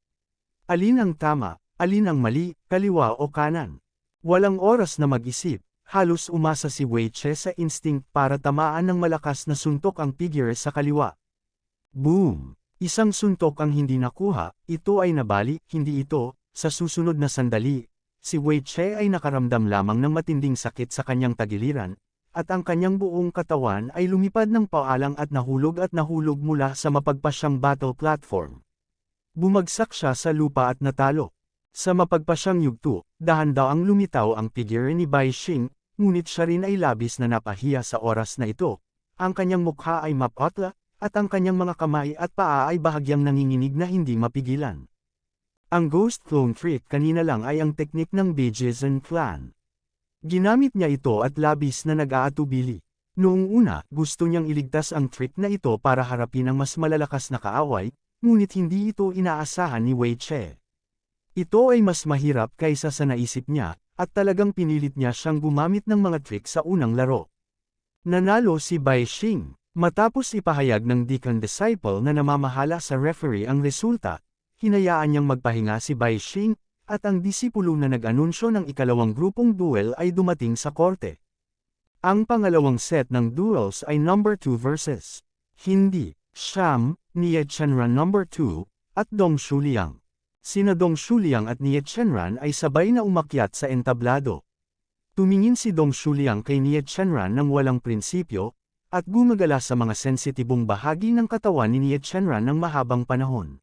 Alin ang tama, alin ang mali, kaliwa o kanan? Walang oras na mag-isip, halos umasa si Wei Che sa instinct para tamaan ng malakas na suntok ang figure sa kaliwa. Boom! Isang suntok ang hindi nakuha, ito ay nabali, hindi ito. Sa susunod na sandali, si Wei Che ay nakaramdam lamang ng matinding sakit sa kanyang tagiliran, at ang kanyang buong katawan ay lumipad ng paalang at nahulog mula sa mapagpasyang battle platform. Bumagsak siya sa lupa at natalo. Sa mapagpasyang yugto, dahan-daw ang lumitaw ang figure ni Bai Xing, ngunit siya rin ay labis na napahiya sa oras na ito. Ang kanyang mukha ay mapotla, at ang kanyang mga kamay at paa ay bahagyang nanginginig na hindi mapigilan. Ang ghost clone trick kanina lang ay ang teknik ng Bijizen clan. Ginamit niya ito at labis na nag-aatubili. Noong una, gusto niyang iligtas ang trick na ito para harapin ang mas malalakas na kaaway, ngunit hindi ito inaasahan ni Wei Che. Ito ay mas mahirap kaysa sa naisip niya, at talagang pinilit niya siyang gumamit ng mga trick sa unang laro. Nanalo si Bai Xing. Matapos ipahayag ng Deacon Disciple na namamahala sa referee ang resulta, hinayaan niyang magpahinga si Bai Xing, at ang disipulo na nag-anunsyo ng ikalawang grupong duel ay dumating sa korte. Ang pangalawang set ng duels ay number 2 versus Hindi, Sham, Nie Chenran number 2, at Dong Shuliang. Sina Dong Shuliang at Nie Chenran ay sabay na umakyat sa entablado. Tumingin si Dong Shuliang kay Nie Chenran ng walang prinsipyo, at gumagala sa mga sensitibong bahagi ng katawan ni Nie Chenran ng mahabang panahon.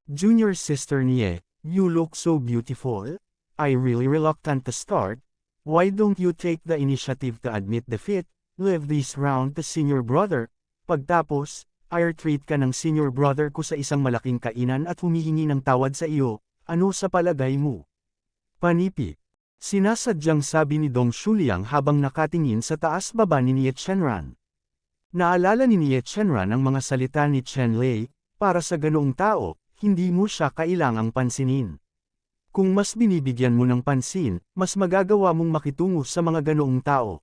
Junior sister Nie, you look so beautiful. I really reluctant to start. Why don't you take the initiative to admit defeat, leave this round to senior brother? Pagtapos, i-treat ka ng senior brother ko sa isang malaking kainan at humihingi ng tawad sa iyo, ano sa palagay mo? Panipi. Sinasadyang sabi ni Dong Shuliang habang nakatingin sa taas-baba ni Nie Chenran. Naalala ni Nie Chenran ang mga salita ni Chen Lei, para sa ganoong tao, hindi mo siya kailangang pansinin. Kung mas binibigyan mo ng pansin, mas magagawa mong makitungo sa mga ganoong tao.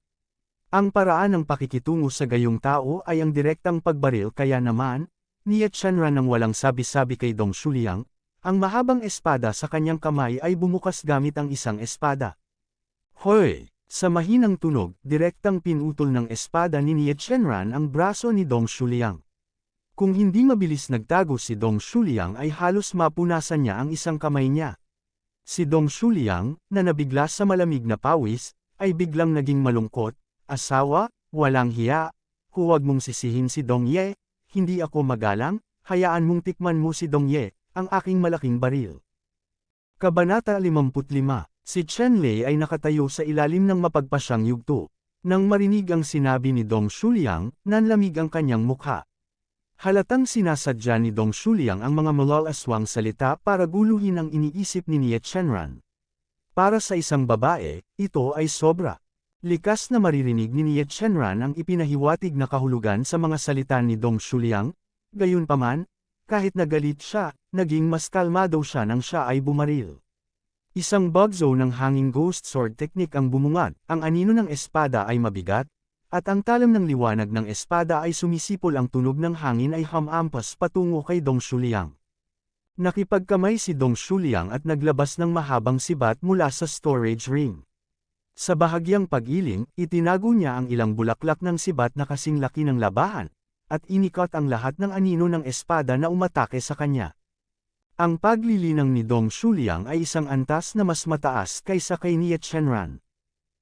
Ang paraan ng pakikitungo sa gayong tao ay ang direktang pagbaril kaya naman, Nie Chenran nang walang sabi-sabi kay Dong Shuliang, ang mahabang espada sa kanyang kamay ay bumukas gamit ang isang espada. Hoy! Sa mahinang tunog, direktang pinutol ng espada ni Nie Chenran ang braso ni Dong Shuliang. Kung hindi mabilis nagtago si Dong Shuliang ay halos mapunasan niya ang isang kamay niya. Si Dong Shuliang, na nabigla sa malamig na pawis, ay biglang naging malungkot, asawa, walang hiya, huwag mong sisihin si Dong Ye, hindi ako magalang, hayaan mong tikman mo si Dong Ye, ang aking malaking baril. Kabanata 55. Si Chen Lei ay nakatayo sa ilalim ng mapagpasyang yugto. Nang marinig ang sinabi ni Dong Shuliang, nanlamig ang kanyang mukha. Halatang sinasadya ni Dong Shuliang ang mga malalaswang salita para guluhin ang iniisip ni Nie Chenran. Para sa isang babae, ito ay sobra. Likas na maririnig ni Nie Chenran ang ipinahiwatig na kahulugan sa mga salita ni Dong Shuliang, gayunpaman, kahit nagalit siya, naging mas kalmado siya nang siya ay bumaril. Isang bugzo ng hanging ghost sword technique ang bumungad, ang anino ng espada ay mabigat, at ang talam ng liwanag ng espada ay sumisipol ang tunog ng hangin ay hamampas patungo kay Dong Shuliang. Nakipagkamay si Dong Shuliang at naglabas ng mahabang sibat mula sa storage ring. Sa bahagyang pag-iling, itinago niya ang ilang bulaklak ng sibat na kasing laki ng labahan, at inikot ang lahat ng anino ng espada na umatake sa kanya. Ang paglilinang ni Dong Shuliang ay isang antas na mas mataas kaysa kay Nie Chenran.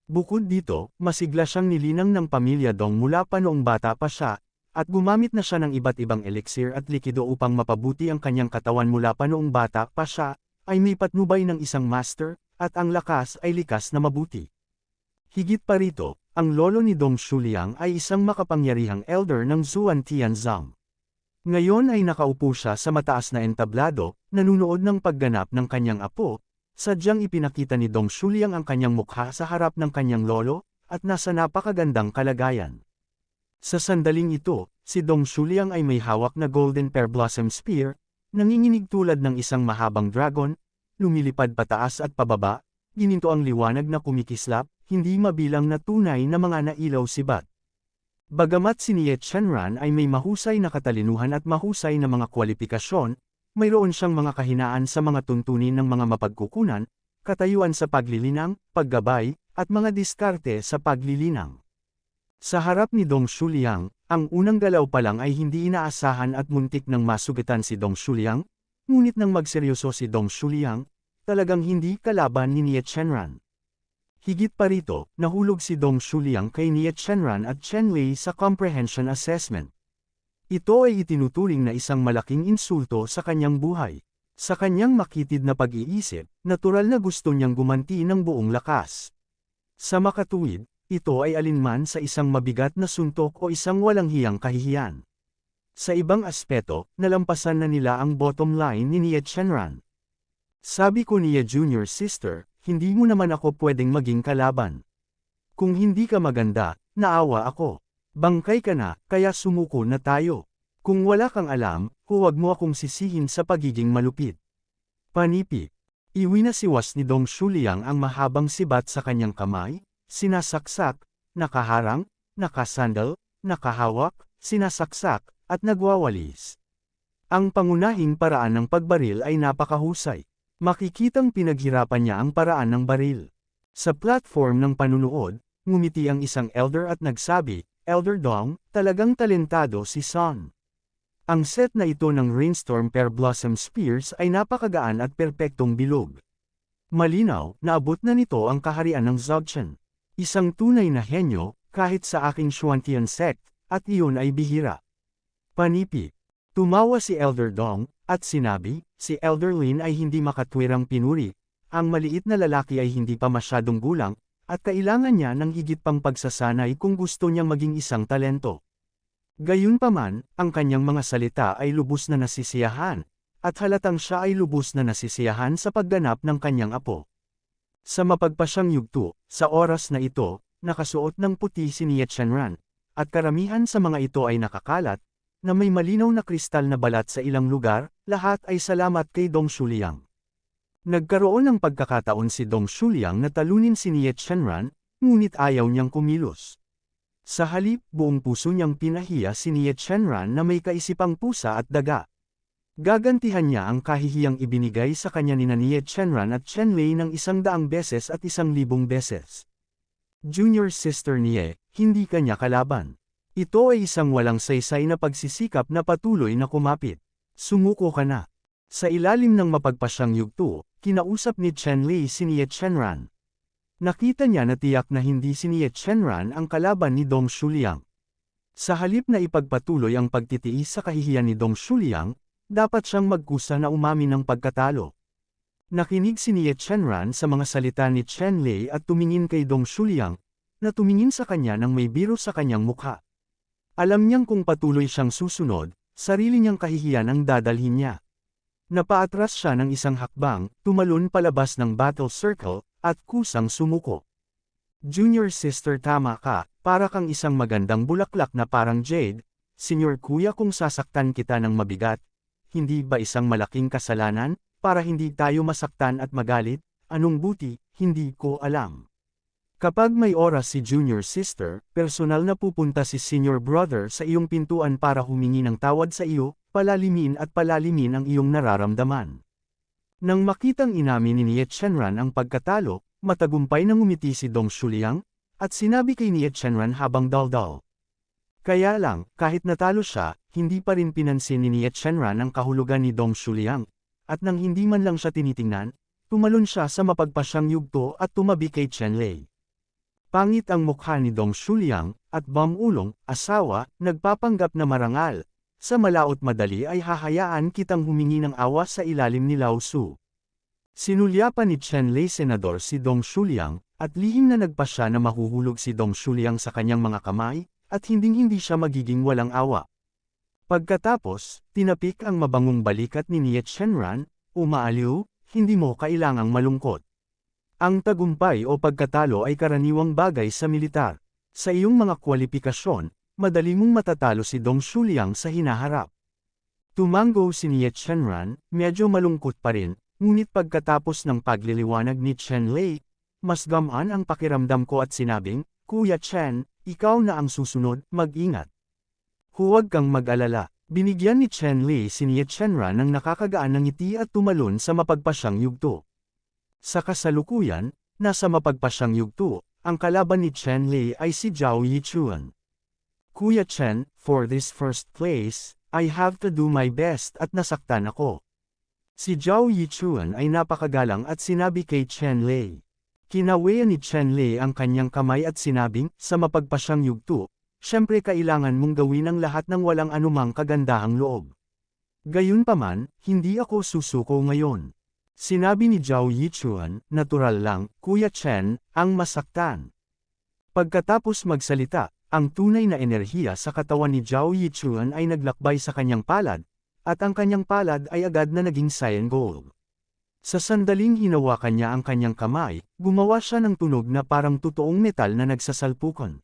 Bukod dito, masigla siyang nilinang ng pamilya Dong mula pa noong bata pa siya, at gumamit na siya ng iba't ibang elixir at likido upang mapabuti ang kanyang katawan mula pa noong bata pa siya, ay may patnubay ng isang master, at ang lakas ay likas na mabuti. Higit pa rito, ang lolo ni Dong Shuliang ay isang makapangyarihang elder ng Zuan Tianzang. Ngayon ay nakaupo siya sa mataas na entablado, nanunood ng pagganap ng kanyang apo, sadyang ipinakita ni Dong Shuliang ang kanyang mukha sa harap ng kanyang lolo, at nasa napakagandang kalagayan. Sa sandaling ito, si Dong Shuliang ay may hawak na Golden Pear Blossom Spear, nanginginig tulad ng isang mahabang dragon, lumilipad pataas at pababa, gininto ang liwanag na kumikislap, hindi mabilang na tunay na mga nailaw sibat. Bagamat si Nie Chenran ay may mahusay na katalinuhan at mahusay na mga kwalifikasyon, mayroon siyang mga kahinaan sa mga tuntunin ng mga mapagkukunan, katayuan sa paglilinang, paggabay, at mga diskarte sa paglilinang. Sa harap ni Dong Shuliang, ang unang galaw pa lang ay hindi inaasahan at muntik nang masugitan si Dong Shuliang, ngunit nang magseryoso si Dong Shuliang, talagang hindi kalaban ni Nie Chenran. Higit pa rito, nahulog si Dong Shuliang kay Nie Chenran at Chen Lei sa comprehension assessment. Ito ay itinuturing na isang malaking insulto sa kanyang buhay. Sa kanyang makitid na pag-iisip, natural na gusto niyang gumanti ng buong lakas. Sa makatuwid, ito ay alinman sa isang mabigat na suntok o isang walang hiyang kahihiyan. Sa ibang aspeto, nalampasan na nila ang bottom line ni Nie Chenran. Sabi ko niya junior sister, hindi mo naman ako pwedeng maging kalaban. Kung hindi ka maganda, naawa ako. Bangkay ka na, kaya sumuko na tayo. Kung wala kang alam, huwag mo akong sisihin sa pagiging malupit. Panipi. Iwinasiwas ni Dong Shuliang ang mahabang sibat sa kanyang kamay, sinasaksak, nakaharang, nakasandal, nakahawak, sinasaksak, at nagwawalis. Ang pangunahing paraan ng pagbaril ay napakahusay. Makikitang pinaghirapan niya ang paraan ng baril. Sa platform ng panunood, ngumiti ang isang elder at nagsabi, Elder Dong, talagang talentado si Son. Ang set na ito ng Rainstorm Pear Blossom Spears ay napakagaan at perpektong bilog. Malinaw, naabot na nito ang kaharian ng Dzogchen. Isang tunay na henyo, kahit sa aking Xuantian sect, at iyon ay bihira. Panipi. Tumawa si Elder Dong, at sinabi, si Elder Lin ay hindi makatwirang pinuri, ang maliit na lalaki ay hindi pa masyadong gulang, at kailangan niya ng higit pang pagsasanay kung gusto niyang maging isang talento. Gayunpaman, ang kanyang mga salita ay lubos na nasisiyahan, at halatang siya ay lubos na nasisiyahan sa pagganap ng kanyang apo. Sa mapagpasyang yugto, sa oras na ito, nakasuot ng puti si Nie Chenran, at karamihan sa mga ito ay nakakalat, na may malinaw na kristal na balat sa ilang lugar, lahat ay salamat kay Dong Shuliang. Nagkaroon ng pagkakataon si Dong Shuliang na talunin si Nie Chenran, ngunit ayaw niyang kumilos. Sa halip, buong puso niyang pinahiya si Nie Chenran na may kaisipang pusa at daga. Gagantihan niya ang kahihiyang ibinigay sa kanya ni Nie Chenran at Chen Lei ng 100 beses at 1,000 beses. Junior sister Nie, hindi kanya kalaban. Ito ay isang walang saysay na pagsisikap na patuloy na kumapit. Sumuko ka na. Sa ilalim ng mapagpasyang yugto, kinausap ni Chen Lei si Nie Chenran. Nakita niya na tiyak na hindi si Nie Chenran ang kalaban ni Dong Shuliang. Sa halip na ipagpatuloy ang pagtitiis sa kahihiyan ni Dong Shuliang, dapat siyang magkusa na umamin ng pagkatalo. Nakinig si Nie Chenran sa mga salita ni Chen Lei at tumingin kay Dong Shuliang, na tumingin sa kanya nang may biro sa kanyang mukha. Alam niyang kung patuloy siyang susunod, sarili niyang kahihiyan ang dadalhin niya. Napaatras siya ng isang hakbang, tumalon palabas ng battle circle, at kusang sumuko. Junior sister, tama ka, para kang isang magandang bulaklak na parang jade. Senior kuya, kung sasaktan kita ng mabigat, hindi ba isang malaking kasalanan, para hindi tayo masaktan at magalit? Anong buti, hindi ko alam. Kapag may oras si junior sister, personal na pupunta si senior brother sa iyong pintuan para humingi ng tawad sa iyo, palalimin at palalimin ang iyong nararamdaman. Nang makitang inamin ni Nie Chenran ang pagkatalo, matagumpay na ngumiti si Dong Shuliang, at sinabi kay Nie Chenran habang daldal. Kaya lang, kahit natalo siya, hindi pa rin pinansin ni Nie Chenran ang kahulugan ni Dong Shuliang, at nang hindi man lang siya tinitingnan, tumalon siya sa mapagpasyang yugto at tumabi kay Chen Lei. Pangit ang mukha ni Dong Shuliang, at Bam-ulong, asawa, nagpapanggap na marangal. Sa malaot madali ay hahayaan kitang humingi ng awa sa ilalim ni Lao Su. Sinulyapan ni Chen Lei senador si Dong Shuliang, at lihim na nagpasya na mahuhulog si Dong Shuliang sa kanyang mga kamay, at hinding-hindi siya magiging walang awa. Pagkatapos, tinapik ang mabangong balikat ni Nie Shenran, umaaliw, hindi mo kailangang malungkot. Ang tagumpay o pagkatalo ay karaniwang bagay sa militar. Sa iyong mga kwalipikasyon, madali mong matatalo si Dong Shuliang sa hinaharap. Tumango si Nie Shenran, medyo malungkot pa rin, ngunit pagkatapos ng pagliliwanag ni Chen Lei, mas gamaan ang pakiramdam ko at sinabing, Kuya Chen, ikaw na ang susunod, mag-ingat. Huwag kang mag-alala. Binigyan ni Chen Lei si Nie Shenran ng nakakagaan ng ngiti at tumalon sa mapagpasyang yugto. Sa kasalukuyan, nasa mapagpasyang yugto, ang kalaban ni Chen Lei ay si Zhao Yichuan. Kuya Chen, for this first place, I have to do my best at nasaktan ako. Si Zhao Yichuan ay napakagalang at sinabi kay Chen Lei. Kinawayan ni Chen Lei ang kanyang kamay at sinabing, sa mapagpasyang yugto, syempre kailangan mong gawin ang lahat ng walang anumang kagandahang loob. Gayunpaman, hindi ako susuko ngayon. Sinabi ni Zhao Yichuan, natural lang, Kuya Chen, ang masaktan. Pagkatapos magsalita, ang tunay na enerhiya sa katawan ni Zhao Yichuan ay naglakbay sa kanyang palad, at ang kanyang palad ay agad na naging cyan gold. Sa sandaling hinawakan niya ang kanyang kamay, gumawa siya ng tunog na parang totoong metal na nagsasalpukan.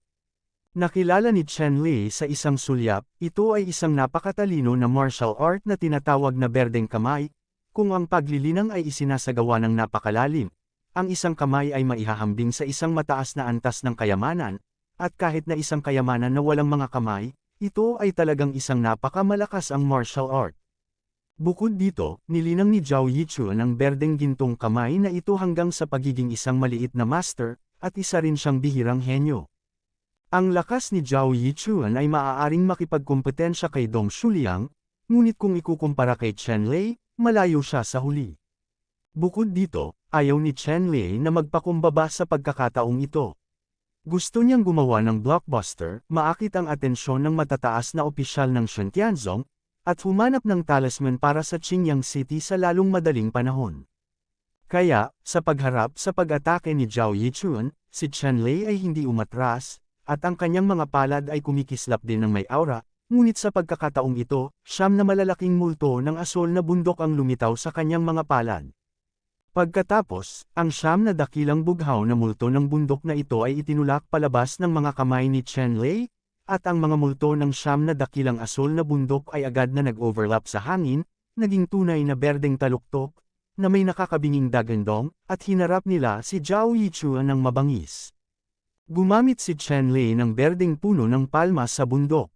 Nakilala ni Chen Lei sa isang sulyap, ito ay isang napakatalino na martial art na tinatawag na berdeng kamay, kung ang paglilinang ay isinasagawa ng napakalalim. Ang isang kamay ay maihahambing sa isang mataas na antas ng kayamanan, at kahit na isang kayamanan na walang mga kamay, ito ay talagang isang napakamalakas ang martial art. Bukod dito, nilinang ni Zhao Yichuan ang berdeng gintong kamay na ito hanggang sa pagiging isang maliit na master, at isa rin siyang bihirang henyo. Ang lakas ni Zhao Yichuan ay maaaring makipagkompetensya kay Dong Shuliang, ngunit kung ikukumpara kay Chen Lei, malayo siya sa huli. Bukod dito, ayaw ni Chen Lei na magpakumbaba sa pagkakataong ito. Gusto niyang gumawa ng blockbuster, maakit ang atensyon ng matataas na opisyal ng Shenqianzong, at humanap ng talisman para sa Qingyang City sa lalong madaling panahon. Kaya, sa pagharap sa pag-atake ni Zhao Yichuan, si Chen Lei ay hindi umatras, at ang kanyang mga palad ay kumikislap din ng may aura, ngunit sa pagkakataong ito, 9 na malalaking multo ng asol na bundok ang lumitaw sa kanyang mga palad. Pagkatapos, ang 9 na dakilang bughaw na multo ng bundok na ito ay itinulak palabas ng mga kamay ni Chen Lei, at ang mga multo ng 9 na dakilang asol na bundok ay agad na nag-overlap sa hangin, naging tunay na berdeng taluktok, na may nakakabinging dagandong, at hinarap nila si Zhao Yichuan ng mabangis. Gumamit si Chen Lei ng berdeng puno ng palma sa bundok.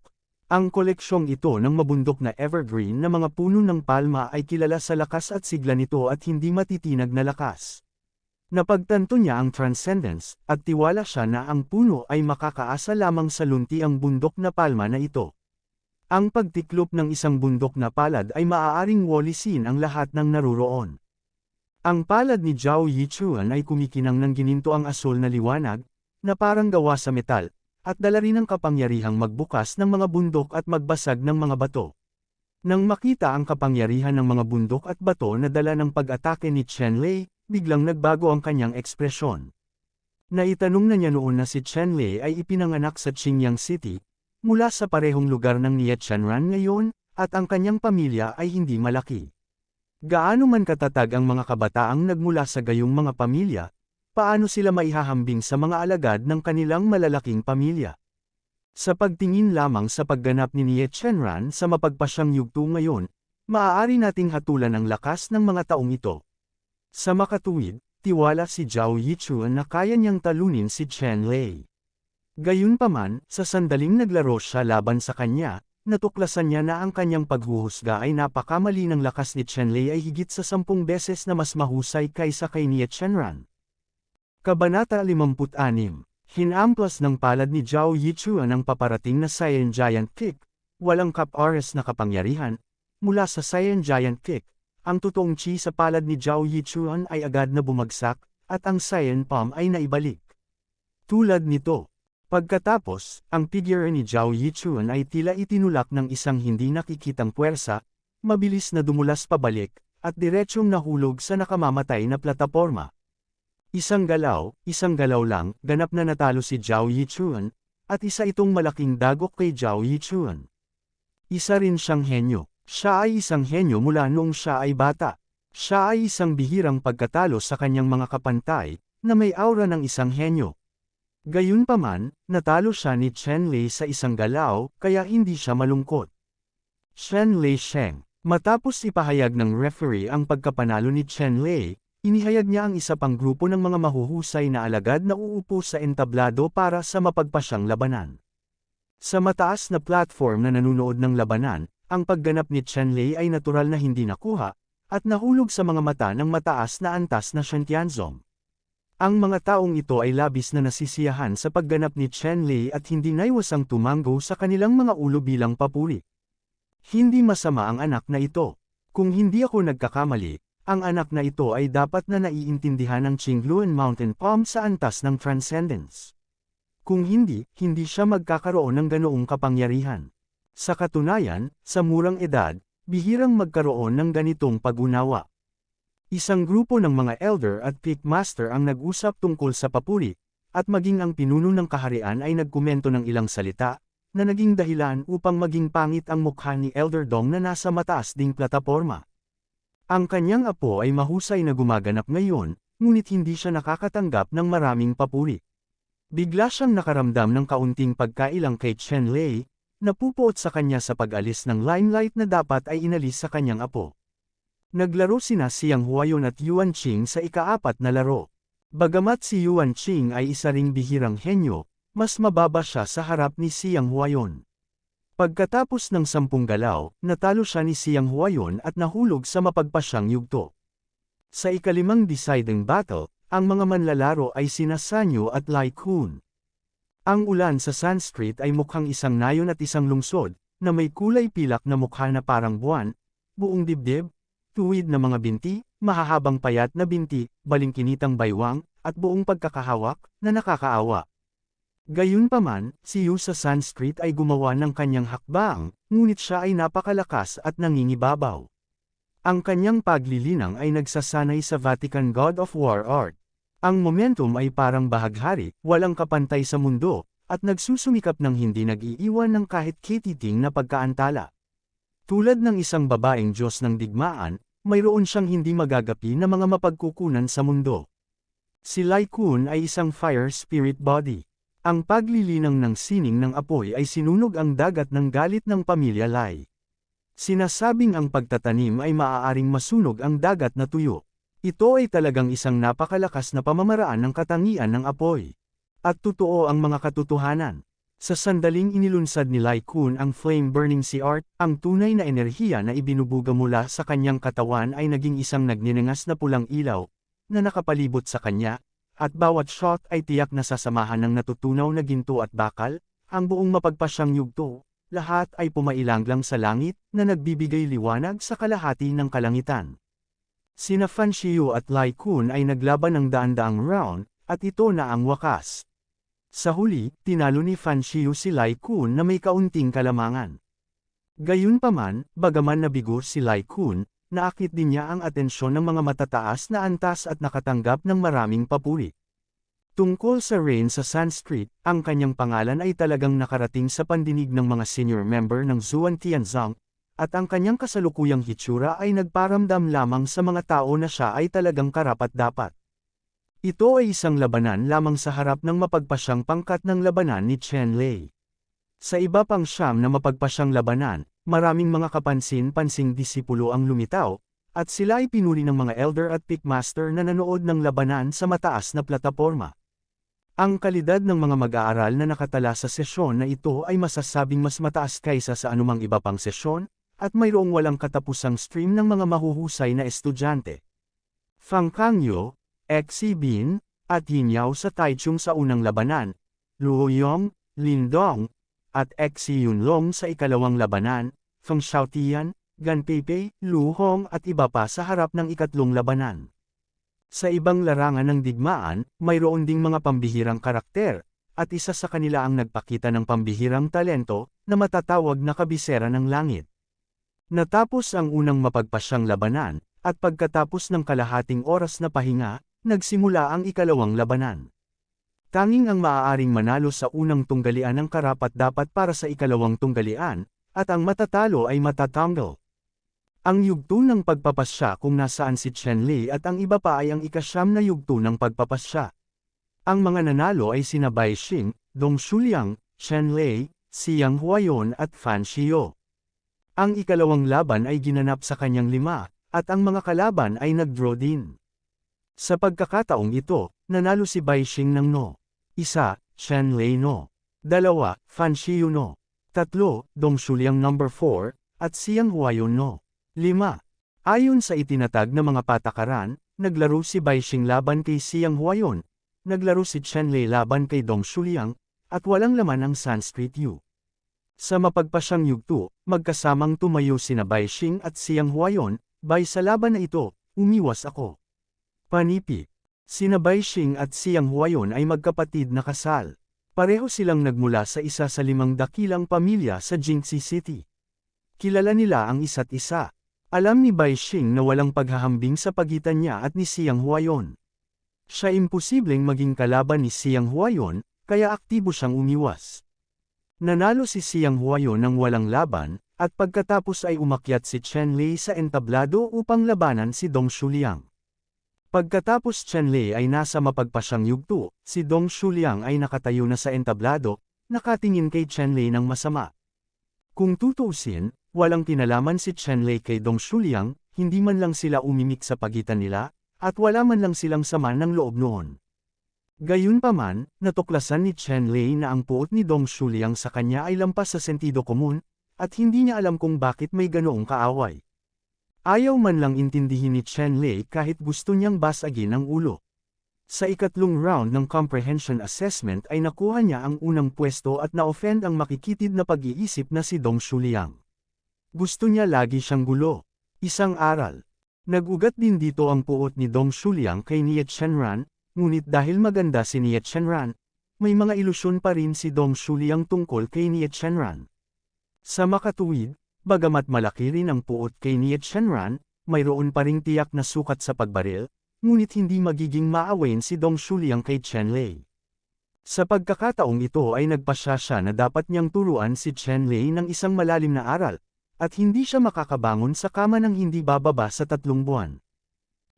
Ang koleksyong ito ng mabundok na evergreen na mga puno ng palma ay kilala sa lakas at sigla nito at hindi matitinag na lakas. Napagtanto niya ang transcendence, at tiwala siya na ang puno ay makakaasa lamang sa luntiang bundok na palma na ito. Ang pagtiklop ng isang bundok na palad ay maaaring walisin ang lahat ng naruroon. Ang palad ni Zhao Yichuan ay kumikinang ng gininto ang asol na liwanag, na parang gawa sa metal, at dala rin ang kapangyarihang magbukas ng mga bundok at magbasag ng mga bato. Nang makita ang kapangyarihan ng mga bundok at bato na dala ng pag-atake ni Chen Lei, biglang nagbago ang kanyang ekspresyon. Naitanong na niya noon na si Chen Lei ay ipinanganak sa Qingyang City, mula sa parehong lugar ng Nie Shenran ngayon, at ang kanyang pamilya ay hindi malaki. Gaano man katatag ang mga kabataang nagmula sa gayong mga pamilya, paano sila maihahambing sa mga alagad ng kanilang malalaking pamilya? Sa pagtingin lamang sa pagganap ni Nie Shenran sa mapagpasyang yugto ngayon, maaari nating hatulan ang lakas ng mga taong ito. Sa makatuwid, tiwala si Zhao Yichuan na kaya niyang talunin si Chen Lei. Gayunpaman, sa sandaling naglaro siya laban sa kanya, natuklasan niya na ang kanyang paghuhusga ay napakamali ng lakas ni Chen Lei ay higit sa 10 beses na mas mahusay kaysa kay Nie Shenran. Kabanata 56. Hinamplas ng palad ni Zhao Yichuan ang paparating na Saiyan Giant Kick, walang kap-oras na kapangyarihan. Mula sa Saiyan Giant Kick, ang totoong chi sa palad ni Zhao Yichuan ay agad na bumagsak, at ang Saiyan Palm ay naibalik. Tulad nito, pagkatapos, ang figure ni Zhao Yichuan ay tila itinulak ng isang hindi nakikitang puwersa, mabilis na dumulas pabalik, at diretsyong nahulog sa nakamamatay na plataporma. Isang galaw lang, ganap na natalo si Zhao Yichuan, at isa itong malaking dagok kay Zhao Yichuan. Isa rin siyang henyo. Siya ay isang henyo mula noong siya ay bata. Siya ay isang bihirang pagkatalo sa kanyang mga kapantay, na may aura ng isang henyo. Gayunpaman, natalo siya ni Chen Lei sa isang galaw, kaya hindi siya malungkot. Chen Lei Sheng. Matapos ipahayag ng referee ang pagkapanalo ni Chen Lei, inihayag niya ang isa pang grupo ng mga mahuhusay na alagad na uupo sa entablado para sa mapagpasyang labanan. Sa mataas na platform na nanunood ng labanan, ang pagganap ni Chen Lei ay natural na hindi nakuha, at nahulog sa mga mata ng mataas na antas na Shen Tianzong. Ang mga taong ito ay labis na nasisiyahan sa pagganap ni Chen Lei at hindi naiwasang tumanggo sa kanilang mga ulo bilang papuri. Hindi masama ang anak na ito. Kung hindi ako nagkakamali, ang anak na ito ay dapat na naiintindihan ng Qingluan Mountain Palm sa antas ng Transcendence. Kung hindi siya magkakaroon ng ganoong kapangyarihan. Sa katunayan, sa murang edad, bihirang magkaroon ng ganitong pag-unawa. Isang grupo ng mga elder at pit master ang nag-usap tungkol sa papuri, at maging ang pinuno ng kaharian ay nagkomento ng ilang salita, na naging dahilan upang maging pangit ang mukha ni Elder Dong na nasa mataas ding plataporma. Ang kanyang apo ay mahusay na gumaganap ngayon, ngunit hindi siya nakakatanggap ng maraming papuri. Bigla siyang nakaramdam ng kaunting pagkailang kay Chen Lei, napupuot sa kanya sa pag-alis ng limelight na dapat ay inalis sa kanyang apo. Naglaro sina Xiang Huayon at Yuan Qing sa ika-4 na laro. Bagamat si Yuan Qing ay isa ring bihirang henyo, mas mababa siya sa harap ni Xiang Huayon. Pagkatapos ng 10 galaw, natalo siya ni Xiang Huayon at nahulog sa mapagpasyang yugto. Sa ika-5 deciding battle, ang mga manlalaro ay sina Sanyo at Lai Kun. Ang ulan sa Sanskrit ay mukhang isang nayon at isang lungsod, na may kulay pilak na mukha na parang buwan, buong dibdib, tuwid na mga binti, mahahabang payat na binti, balingkinitang baywang, at buong pagkakahawak, na nakakaawa. Gayunpaman, si Yu sa Sanskrit ay gumawa ng kanyang hakbang, ngunit siya ay napakalakas at nangingibabaw. Ang kanyang paglilinang ay nagsasanay sa Vatican God of War art. Ang momentum ay parang bahaghari, walang kapantay sa mundo, at nagsusumikap ng hindi nag-iiwan ng kahit kititing na pagkaantala. Tulad ng isang babaeng Diyos ng digmaan, mayroon siyang hindi magagapi na mga mapagkukunan sa mundo. Si Lai Kun ay isang fire spirit body. Ang paglilinang ng sining ng apoy ay sinunog ang dagat ng galit ng pamilya Lai. Sinasabing ang pagtatanim ay maaaring masunog ang dagat na tuyo. Ito ay talagang isang napakalakas na pamamaraan ng katangian ng apoy. At totoo ang mga katotohanan. Sa sandaling inilunsad ni Lai Kun ang flame-burning sea art, ang tunay na enerhiya na ibinubuga mula sa kanyang katawan ay naging isang nagninengas na pulang ilaw, na nakapalibot sa kanya, at bawat shot ay tiyak na sasamahan ng natutunaw na ginto at bakal, ang buong mapagpasyang yugto, lahat ay pumailanglang sa langit, na nagbibigay liwanag sa kalahati ng kalangitan. Sina Fan Xiu at Lai Kun ay naglaban ng daan-daang round, at ito na ang wakas. Sa huli, tinalo ni Fan Xiu si Lai Kun na may kaunting kalamangan. Gayunpaman, bagaman nabigo si Lai Kun, naakit din niya ang atensyon ng mga matataas na antas at nakatanggap ng maraming papuri. Tungkol sa reign sa Sanskrit, ang kanyang pangalan ay talagang nakarating sa pandinig ng mga senior member ng Zhuan Tianzong, at ang kanyang kasalukuyang hitsura ay nagparamdam lamang sa mga tao na siya ay talagang karapat-dapat. Ito ay isang labanan lamang sa harap ng mapagpasyang pangkat ng labanan ni Chen Lei. Sa iba pang siyam na mapagpasyang labanan, maraming mga kapansin-pansing disipulo ang lumitaw, at sila ay pinuri ng mga elder at pitmaster na nanood ng labanan sa mataas na plataporma. Ang kalidad ng mga mag-aaral na nakatala sa sesyon na ito ay masasabing mas mataas kaysa sa anumang iba pang sesyon, at mayroong walang katapusang stream ng mga mahuhusay na estudyante. Fang Kangyo, Xi Bin, at Yin Yao sa Taichung sa unang labanan, Luo Yong, Lin Dong, at Xi Yunlong sa ikalawang labanan, Feng Xiaotian, Gan Peipei, Lu Hong at iba pa sa harap ng ikatlong labanan. Sa ibang larangan ng digmaan, mayroon ding mga pambihirang karakter, at isa sa kanila ang nagpakita ng pambihirang talento, na matatawag na kabisera ng langit. Natapos ang unang mapagpasyang labanan, at pagkatapos ng kalahating oras na pahinga, nagsimula ang ikalawang labanan. Tanging ang maaaring manalo sa unang tunggalian ang karapat-dapat para sa ikalawang tunggalian, at ang matatalo ay matatanggal. Ang yugto ng pagpapasya kung nasaan si Chen Lei at ang iba pa ay ang ikasyam na yugto ng pagpapasya. Ang mga nanalo ay sina Bai Xing, Dong Shuliang, Chen Lei, Xiang Huayon at Fan Xiao. Ang ikalawang laban ay ginanap sa kanyang 5, at ang mga kalaban ay nag-draw din. Sa pagkakataong ito, nanalo si Bai Xing ng no. 1, Chen Lei no. 2, Fan Xiao no. 3, Dong Shuliang No. 4, at Xiang Huayon no. 5. Ayon sa itinatag na mga patakaran, naglaro si Bai Xing laban kay Xiang Huayon, naglaro si Chen Lei laban kay Dong Shuliang, at walang laman ang Sanskrit Yu. Sa mapagpasyang yugto, magkasamang tumayo sina Bai Xing at Xiang Huayon, Bai sa laban na ito, umiwas ako. Panipi. Sina Bai Xing at Xiang Huayon ay magkapatid na kasal. Pareho silang nagmula sa isa sa 5 dakilang pamilya sa Jingxi City. Kilala nila ang isa't isa. Alam ni Bai Xing na walang paghahambing sa pagitan niya at ni Xiang Huayon. Siya imposibleng maging kalaban ni Xiang Huayon, kaya aktibo siyang umiwas. Nanalo si Xiang Huayon ng walang laban, at pagkatapos ay umakyat si Chen Lei sa entablado upang labanan si Dong Shuliang. Pagkatapos Chen Lei ay nasa mapagpasyang yugto, si Dong Shuliang ay nakatayo na sa entablado, nakatingin kay Chen Lei ng masama. Kung tutuusin, walang kinalaman si Chen Lei kay Dong Shuliang, hindi man lang sila umimik sa pagitan nila, at wala man lang silang sama ng loob noon. Gayunpaman, natuklasan ni Chen Lei na ang puot ni Dong Shuliang sa kanya ay lampas sa sentido komun, at hindi niya alam kung bakit may ganoong kaaway. Ayaw man lang intindihin ni Chen Lei kahit gusto niyang basagin ang ulo. Sa ikatlong round ng comprehension assessment ay nakuha niya ang unang pwesto at na-offend ang makikitid na pag-iisip na si Dong Shuliang. Gusto niya lagi siyang gulo. Isang aral. Nag-ugat din dito ang puot ni Dong Shuliang kay Nie Chenran, ngunit dahil maganda si Nie Chenran, may mga ilusyon pa rin si Dong Shuliang tungkol kay Nie Chenran. Sa makatuwid, bagamat malaki rin ang puot kay Nie Chenran, mayroon pa ring tiyak na sukat sa pagbaril, ngunit hindi magiging maawain si Dong Shuliang kay Chen Lei. Sa pagkakataong ito ay nagpasya siya na dapat niyang turuan si Chen Lei ng isang malalim na aral, at hindi siya makakabangon sa kama ng hindi bababa sa 3 buwan.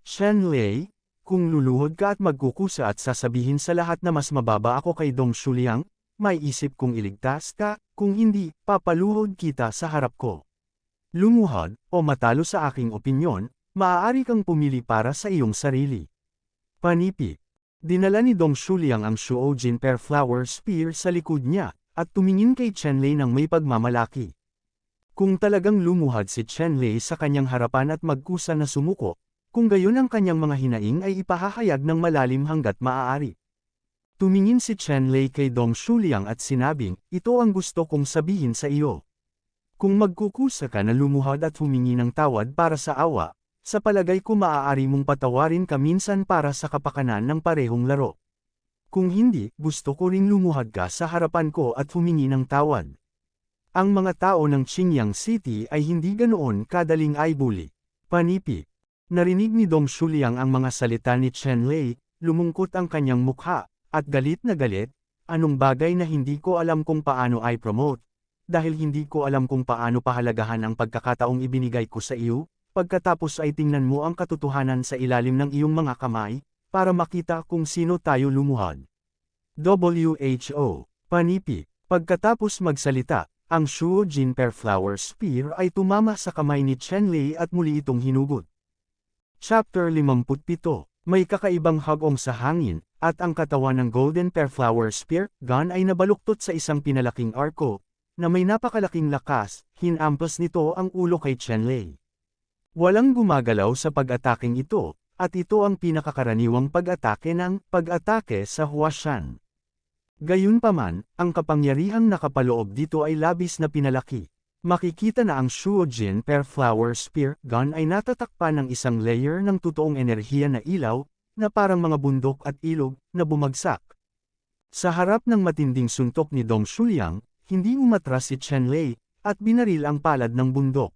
Chen Lei, kung luluhod ka at magkukusa at sasabihin sa lahat na mas mababa ako kay Dong Shuliang, may isip kong iligtas ka, kung hindi, papaluhod kita sa harap ko. Lumuhod, o matalo sa aking opinyon, maaari kang pumili para sa iyong sarili. Panipi. Dinala ni Dong Shuliang ang Shuojin Pear Flower Spear sa likod niya, at tumingin kay Chen Lei ng may pagmamalaki. Kung talagang lumuhad si Chen Lei sa kanyang harapan at magkusa na sumuko, kung gayon ang kanyang mga hinaing ay ipahahayag ng malalim hanggat maaari. Tumingin si Chen Lei kay Dong Shuliang at sinabing, ito ang gusto kong sabihin sa iyo. Kung magkukusa ka na lumuhad at humingi ng tawad para sa awa, sa palagay ko maaari mong patawarin ka minsan para sa kapakanan ng parehong laro. Kung hindi, gusto ko ring lumuhad ka sa harapan ko at humingi ng tawad. Ang mga tao ng Qingyang City ay hindi ganoon kadaling aibuli. Panipi. Narinig ni Dong Shuliang ang mga salita ni Chen Lei, lumungkot ang kanyang mukha, at galit na galit, anong bagay na hindi ko alam kung paano i-promote, dahil hindi ko alam kung paano pahalagahan ang pagkakataong ibinigay ko sa iyo, pagkatapos ay tingnan mo ang katotohanan sa ilalim ng iyong mga kamay, para makita kung sino tayo lumuhad. WHO. Panipi. Pagkatapos magsalita, ang Shuojin Pear Flower Spear ay tumama sa kamay ni Chen Lei at muli itong hinugot. Chapter 57. May kakaibang hagom sa hangin, at ang katawan ng Golden Pear Flower Spear gun ay nabaluktot sa isang pinalaking arko, na may napakalaking lakas, hinampas nito ang ulo kay Chen Lei. Walang gumagalaw sa pag-ataking ito, at ito ang pinakakaraniwang pag-atake ng pag-atake sa Huashan. Gayunpaman, ang kapangyarihang nakapaloob dito ay labis na pinalaki. Makikita na ang Shuojin Pear Flower Spear gun ay natatakpan ng isang layer ng totoong enerhiya na ilaw, na parang mga bundok at ilog, na bumagsak. Sa harap ng matinding suntok ni Dong Shuliang, hindi umatras si Chen Lei, at binaril ang palad ng bundok.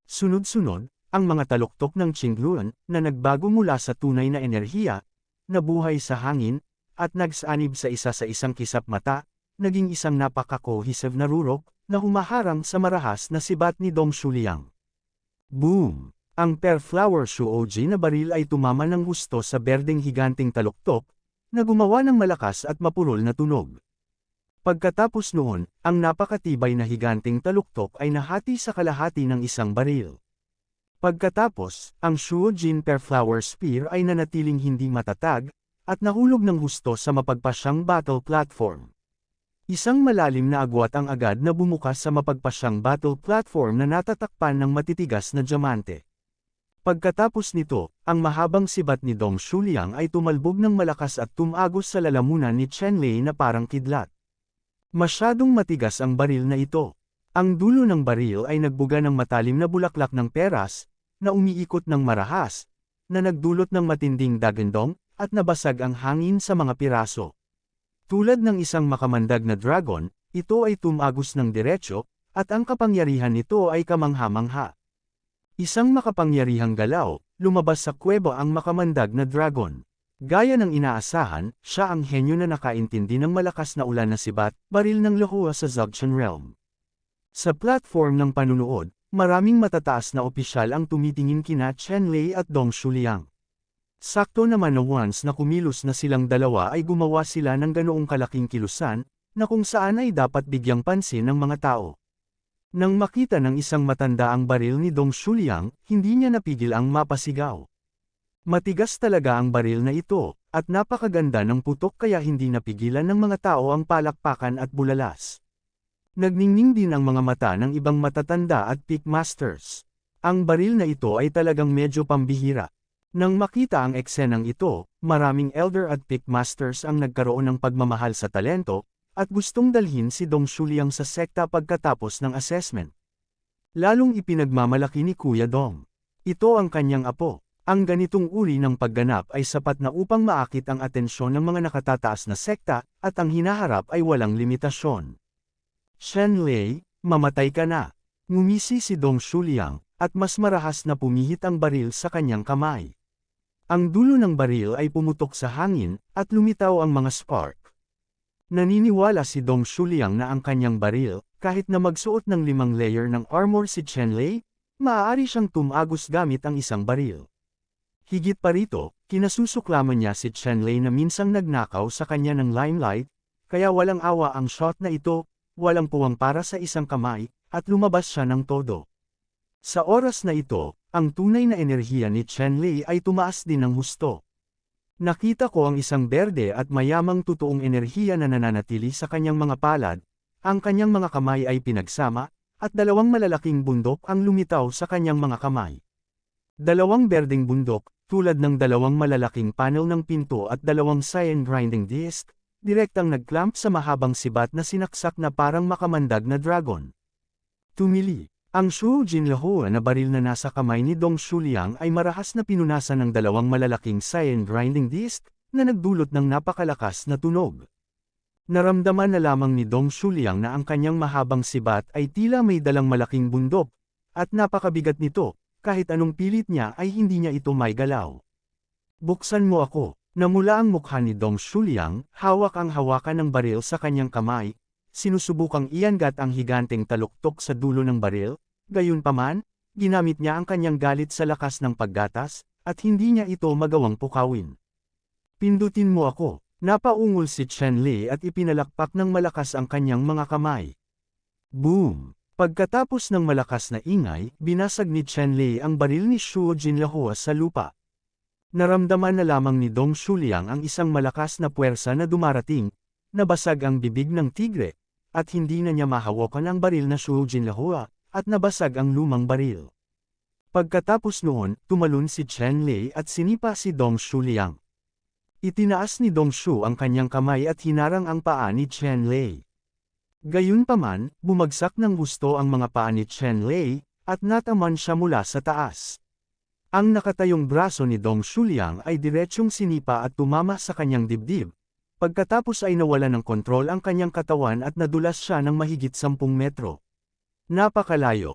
Sunod-sunod, ang mga taluktok ng Qingluan, na nagbago mula sa tunay na enerhiya, nabuhay sa hangin, at nagsanib sa isang kisap mata, naging isang napaka-cohesive na rurok, na humaharang sa marahas na sibat ni Dong Shuliang. Boom! Ang Perflower Shuoji na baril ay tumama ng husto sa berdeng higanting taluktok, na gumawa ng malakas at mapurol na tunog. Pagkatapos noon, ang napakatibay na higanting taluktok ay nahati sa kalahati ng isang baril. Pagkatapos, ang Shuojin Perflower Spear ay nanatiling hindi matatag, at nahulog ng husto sa mapagpasyang battle platform. Isang malalim na agwat ang agad na bumukas sa mapagpasyang battle platform na natatakpan ng matitigas na diamante. Pagkatapos nito, ang mahabang sibat ni Dong Shuliang ay tumalbog ng malakas at tumagos sa lalamunan ni Chen Lei na parang kidlat. Masyadong matigas ang baril na ito. Ang dulo ng baril ay nagbuga ng matalim na bulaklak ng peras, na umiikot ng marahas, na nagdulot ng matinding dagandong, at nabasag ang hangin sa mga piraso. Tulad ng isang makamandag na dragon, ito ay tumagos ng diretsyo, at ang kapangyarihan nito ay kamangha-mangha. Isang makapangyarihang galaw, lumabas sa kuweba ang makamandag na dragon. Gaya ng inaasahan, siya ang henyo na nakaintindi ng malakas na ulan na sibat, baril ng Lehua sa Zogchen Realm. Sa platform ng panunood, maraming matataas na opisyal ang tumitingin kina Chen Lei at Dong Shuliang. Sakto naman na once na kumilos na silang dalawa ay gumawa sila ng ganoong kalaking kilusan, na kung saan ay dapat bigyang pansin ng mga tao. Nang makita ng isang matanda ang baril ni Dong Shuliang, hindi niya napigil ang mapasigaw. Matigas talaga ang baril na ito, at napakaganda ng putok kaya hindi napigilan ng mga tao ang palakpakan at bulalas. Nagningning din ang mga mata ng ibang matatanda at peak masters. Ang baril na ito ay talagang medyo pambihira. Nang makita ang eksenang ito, maraming elder at peak masters ang nagkaroon ng pagmamahal sa talento, at gustong dalhin si Dong Shuliang sa sekta pagkatapos ng assessment. Lalong ipinagmamalaki ni Kuya Dong. Ito ang kanyang apo. Ang ganitong uri ng pagganap ay sapat na upang maakit ang atensyon ng mga nakatataas na sekta, at ang hinaharap ay walang limitasyon. Chen Lei, mamatay ka na. Ngumisi si Dong Shuliang, at mas marahas na pumihit ang baril sa kanyang kamay. Ang dulo ng baril ay pumutok sa hangin, at lumitaw ang mga spark. Naniniwala si Dong Shuliang na ang kanyang baril, kahit na magsuot ng 5 layer ng armor si Chen Lei, maaari siyang tumagos gamit ang isang baril. Higit pa rito, kinasusuklaman niya si Chen Lei na minsang nagnakaw sa kanya ng limelight, kaya walang awa ang shot na ito, walang puwang para sa isang kamay, at lumabas siya ng todo. Sa oras na ito, ang tunay na enerhiya ni Chen Lei ay tumaas din ng husto. Nakita ko ang isang berde at mayamang totoong enerhiya na nananatili sa kanyang mga palad, ang kanyang mga kamay ay pinagsama, at 2 malalaking bundok ang lumitaw sa kanyang mga kamay. 2 berdeng bundok, tulad ng 2 malalaking panel ng pinto at 2 cyan grinding disc, direktang nagclamp sa mahabang sibat na sinaksak na parang makamandag na dragon. Tumili. Ang Shuojin Lehua na baril na nasa kamay ni Dong Shuliang ay marahas na pinunasan ng 2 malalaking cyan grinding disc, na nagdulot ng napakalakas na tunog. Naramdaman na lamang ni Dong Shuliang na ang kanyang mahabang sibat ay tila may dalang malaking bundok, at napakabigat nito, kahit anong pilit niya ay hindi niya ito maigalaw. Buksan mo ako. Namula ang mukha ni Dong Shuliang, hawak ang hawakan ng baril sa kanyang kamay, sinusubukang iangat ang higanteng taluktok sa dulo ng baril. Gayunpaman, ginamit niya ang kanyang galit sa lakas ng paggatas, at hindi niya ito magawang pukawin. Pindutin mo ako. Napaungol si Chen Lei at ipinalakpak ng malakas ang kanyang mga kamay. Boom! Pagkatapos ng malakas na ingay, binasag ni Chen Lei ang baril ni Shuojin Lehua sa lupa. Naramdaman na lamang ni Dong Shuliang ang isang malakas na puwersa na dumarating, nabasag ang bibig ng tigre, at hindi na niya mahawakan ang baril na Shuojin Lehua, at nabasag ang lumang baril. Pagkatapos noon, tumalon si Chen Lei at sinipa si Dong Shuliang. Itinaas ni Dong Shu ang kanyang kamay at hinarang ang paa ni Chen Lei. Gayunpaman, bumagsak ng gusto ang mga paa ni Chen Lei, at nataman siya mula sa taas. Ang nakatayong braso ni Dong Shuliang ay diretsyong sinipa at tumama sa kanyang dibdib. Pagkatapos ay nawala ng kontrol ang kanyang katawan at nadulas siya ng mahigit 10 metro. Napakalayo.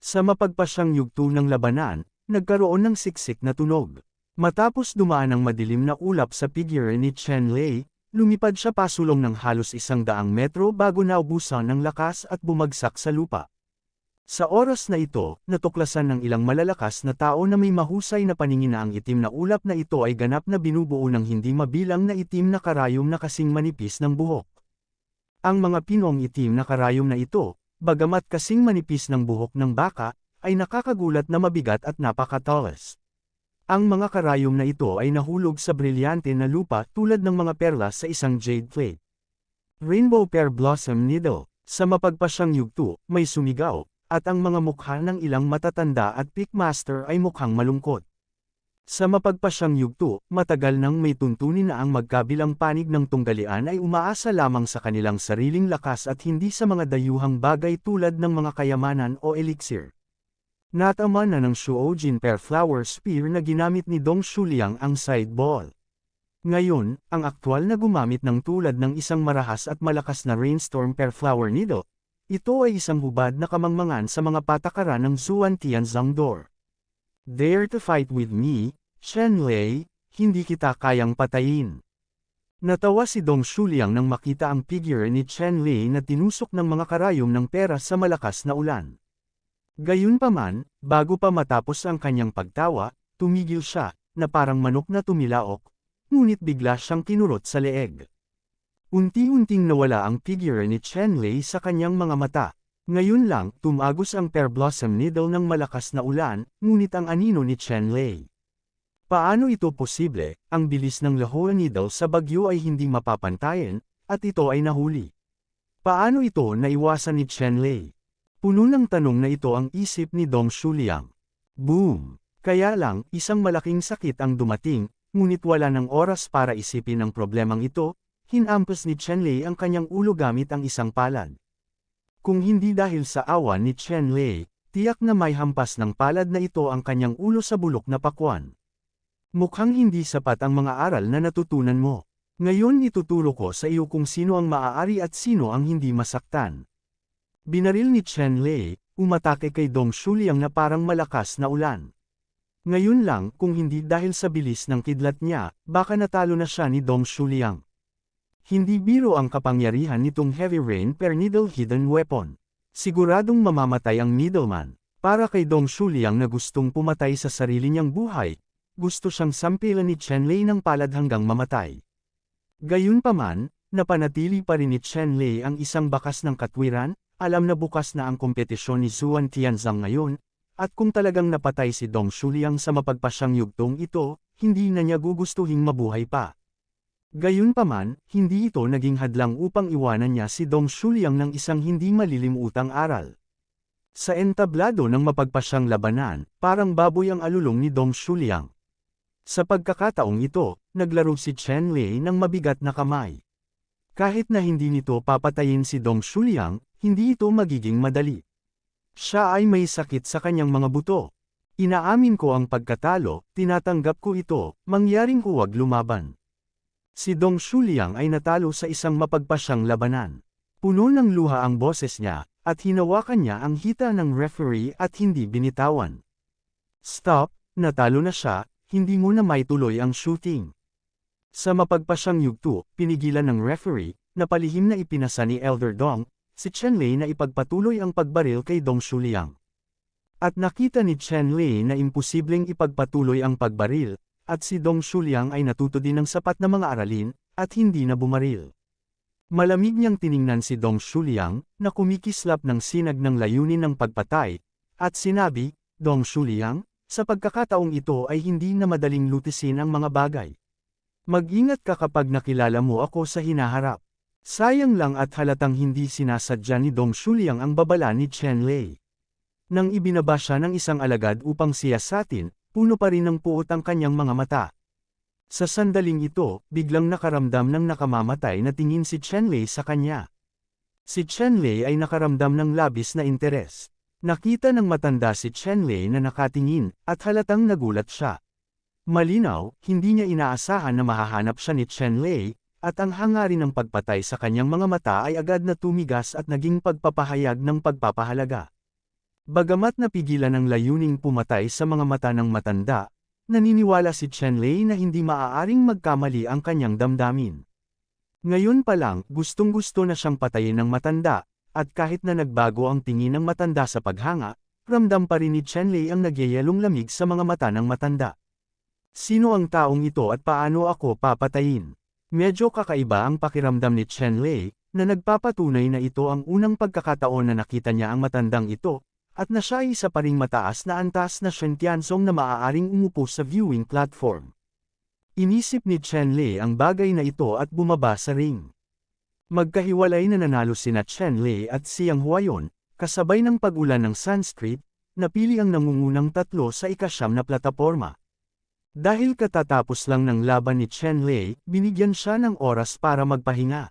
Sa mapagpasyang yugto ng labanan, nagkaroon ng siksik na tunog. Matapos dumaan ang madilim na ulap sa figure ni Chen Lei, lumipad siya pasulong ng halos 100 metro bago naubusan ng lakas at bumagsak sa lupa. Sa oras na ito, natuklasan ng ilang malalakas na tao na may mahusay na paningin na ang itim na ulap na ito ay ganap na binubuo ng hindi mabilang na itim na karayom na kasing manipis ng buhok. Ang mga pinong itim na karayom na ito, bagamat kasing manipis ng buhok ng baka, ay nakakagulat na mabigat at napakatalas. Ang mga karayom na ito ay nahulog sa brilyante na lupa tulad ng mga perlas sa isang jade plate. Rainbow Pear Blossom Needle. Sa mapagpasyang yugto, may sumigaw, at ang mga mukha ng ilang matatanda at pickmaster ay mukhang malungkot. Sa mapagpasyang yugto, matagal nang may tuntunin na ang magkabilang panig ng tunggalian ay umaasa lamang sa kanilang sariling lakas at hindi sa mga dayuhang bagay tulad ng mga kayamanan o elixir. Natama na ng Shuojin Pear Flower Spear na ginamit ni Dong Shuliang ang side ball. Ngayon, ang aktwal na gumamit ng tulad ng isang marahas at malakas na Rainstorm Pear Flower Needle, ito ay isang hubad na kamangmangan sa mga patakaran ng Zuan Tianzang Door. Dare to fight with me, Chen Lei, hindi kita kayang patayin. Natawa si Dong Shuliang nang makita ang figure ni Chen Lei na tinusok ng mga karayom ng pera sa malakas na ulan. Gayunpaman, bago pa matapos ang kanyang pagtawa, tumigil siya, na parang manok na tumilaok, ngunit bigla siyang kinurot sa leeg. Unti-unting nawala ang figure ni Chen Lei sa kanyang mga mata. Ngayon lang, tumagos ang Pear Blossom Needle ng malakas na ulan, ngunit ang anino ni Chen Lei. Paano ito posible? Ang bilis ng Lahore Needle sa bagyo ay hindi mapapantayan, at ito ay nahuli. Paano ito naiwasan ni Chen Lei? Puno ng tanong na ito ang isip ni Dong Shuliang. Boom! Kaya lang, isang malaking sakit ang dumating, ngunit wala ng oras para isipin ang problemang ito. Hinampas ni Chen Lei ang kanyang ulo gamit ang isang palad. Kung hindi dahil sa awa ni Chen Lei, tiyak na may hampas ng palad na ito ang kanyang ulo sa bulok na pakwan. Mukhang hindi sapat ang mga aral na natutunan mo. Ngayon ituturo ko sa iyo kung sino ang maaari at sino ang hindi masaktan. Binaril ni Chen Lei, umatake kay Dong Shuliang na parang malakas na ulan. Ngayon lang, kung hindi dahil sa bilis ng kidlat niya, baka natalo na siya ni Dong Shuliang. Hindi biro ang kapangyarihan nitong Heavy Rain Pear Needle Hidden Weapon. Siguradong mamamatay ang middleman. Para kay Dong Shuliang na gustong pumatay sa sarili niyang buhay, gusto siyang sampilan ni Chen Lei ng palad hanggang mamatay. Gayunpaman, napanatili pa rin ni Chen Lei ang isang bakas ng katwiran, alam na bukas na ang kompetisyon ni Zuan Tianzang ngayon, at kung talagang napatay si Dong Shuliang sa mapagpasyang yugtong ito, hindi na niya gugustuhing mabuhay pa. Gayunpaman, hindi ito naging hadlang upang iwanan niya si Dong Shuliang ng isang hindi malilimutang aral. Sa entablado ng mapagpasyang labanan, parang baboy ang alulong ni Dong Shuliang. Sa pagkakataong ito, naglaro si Chen Lei ng mabigat na kamay. Kahit na hindi nito papatayin si Dong Shuliang, hindi ito magiging madali. Siya ay may sakit sa kanyang mga buto. Inaamin ko ang pagkatalo, tinatanggap ko ito, mangyaring huwag lumaban. Si Dong Shuliang ay natalo sa isang mapagpasyang labanan. Puno ng luha ang boses niya, at hinawakan niya ang hita ng referee at hindi binitawan. Stop, natalo na siya, hindi mo na maituloy ang shooting. Sa mapagpasyang yugto, pinigilan ng referee, na palihim na ipinasa ni Elder Dong, si Chen Lei na ipagpatuloy ang pagbaril kay Dong Shuliang. At nakita ni Chen Lei na imposibleng ipagpatuloy ang pagbaril, at si Dong Shuliang ay natuto din ng sapat na mga aralin, at hindi na bumaril. Malamig niyang tiningnan si Dong Shuliang, na kumikislap ng sinag ng layunin ng pagpatay, at sinabi, Dong Shuliang, sa pagkakataong ito ay hindi na madaling lutisin ang mga bagay. Mag-ingat ka kapag nakilala mo ako sa hinaharap. Sayang lang at halatang hindi sinasadya ni Dong Shuliang ang babala ni Chen Lei. Nang ibinaba siya ng isang alagad upang siyasatin, puno pa rin ng puot ang kanyang mga mata. Sa sandaling ito, biglang nakaramdam ng nakamamatay na tingin si Chen Lei sa kanya. Si Chen Lei ay nakaramdam ng labis na interes. Nakita ng matanda si Chen Lei na nakatingin, at halatang nagulat siya. Malinaw, hindi niya inaasahan na mahahanap siya ni Chen Lei, at ang hangarin ng pagpatay sa kanyang mga mata ay agad na tumigas at naging pagpapahayag ng pagpapahalaga. Bagamat napigilan ang layuning pumatay sa mga mata ng matanda, naniniwala si Chenlei na hindi maaaring magkamali ang kanyang damdamin. Ngayon pa lang, gustong-gusto na siyang patayin ng matanda, at kahit na nagbago ang tingin ng matanda sa paghanga, ramdam pa rin ni Chenlei ang nagyayalong lamig sa mga mata ng matanda. Sino ang taong ito at paano ako papatayin? Medyo kakaiba ang pakiramdam ni Chenlei, na nagpapatunay na ito ang unang pagkakataon na nakita niya ang matandang ito, at na siya ay isa pa ring mataas na antas na Shen-Tianzong na maaaring umupo sa viewing platform. Inisip ni Chenlei ang bagay na ito at bumaba sa ring. Magkahiwalay na nanalo sina Chenlei at Xiang Huayon, kasabay ng pag-ulan ng Sanskrit, napili ang nangungunang tatlo sa ika-9 na plataporma. Dahil katatapos lang ng laban ni Chenlei, binigyan siya ng oras para magpahinga.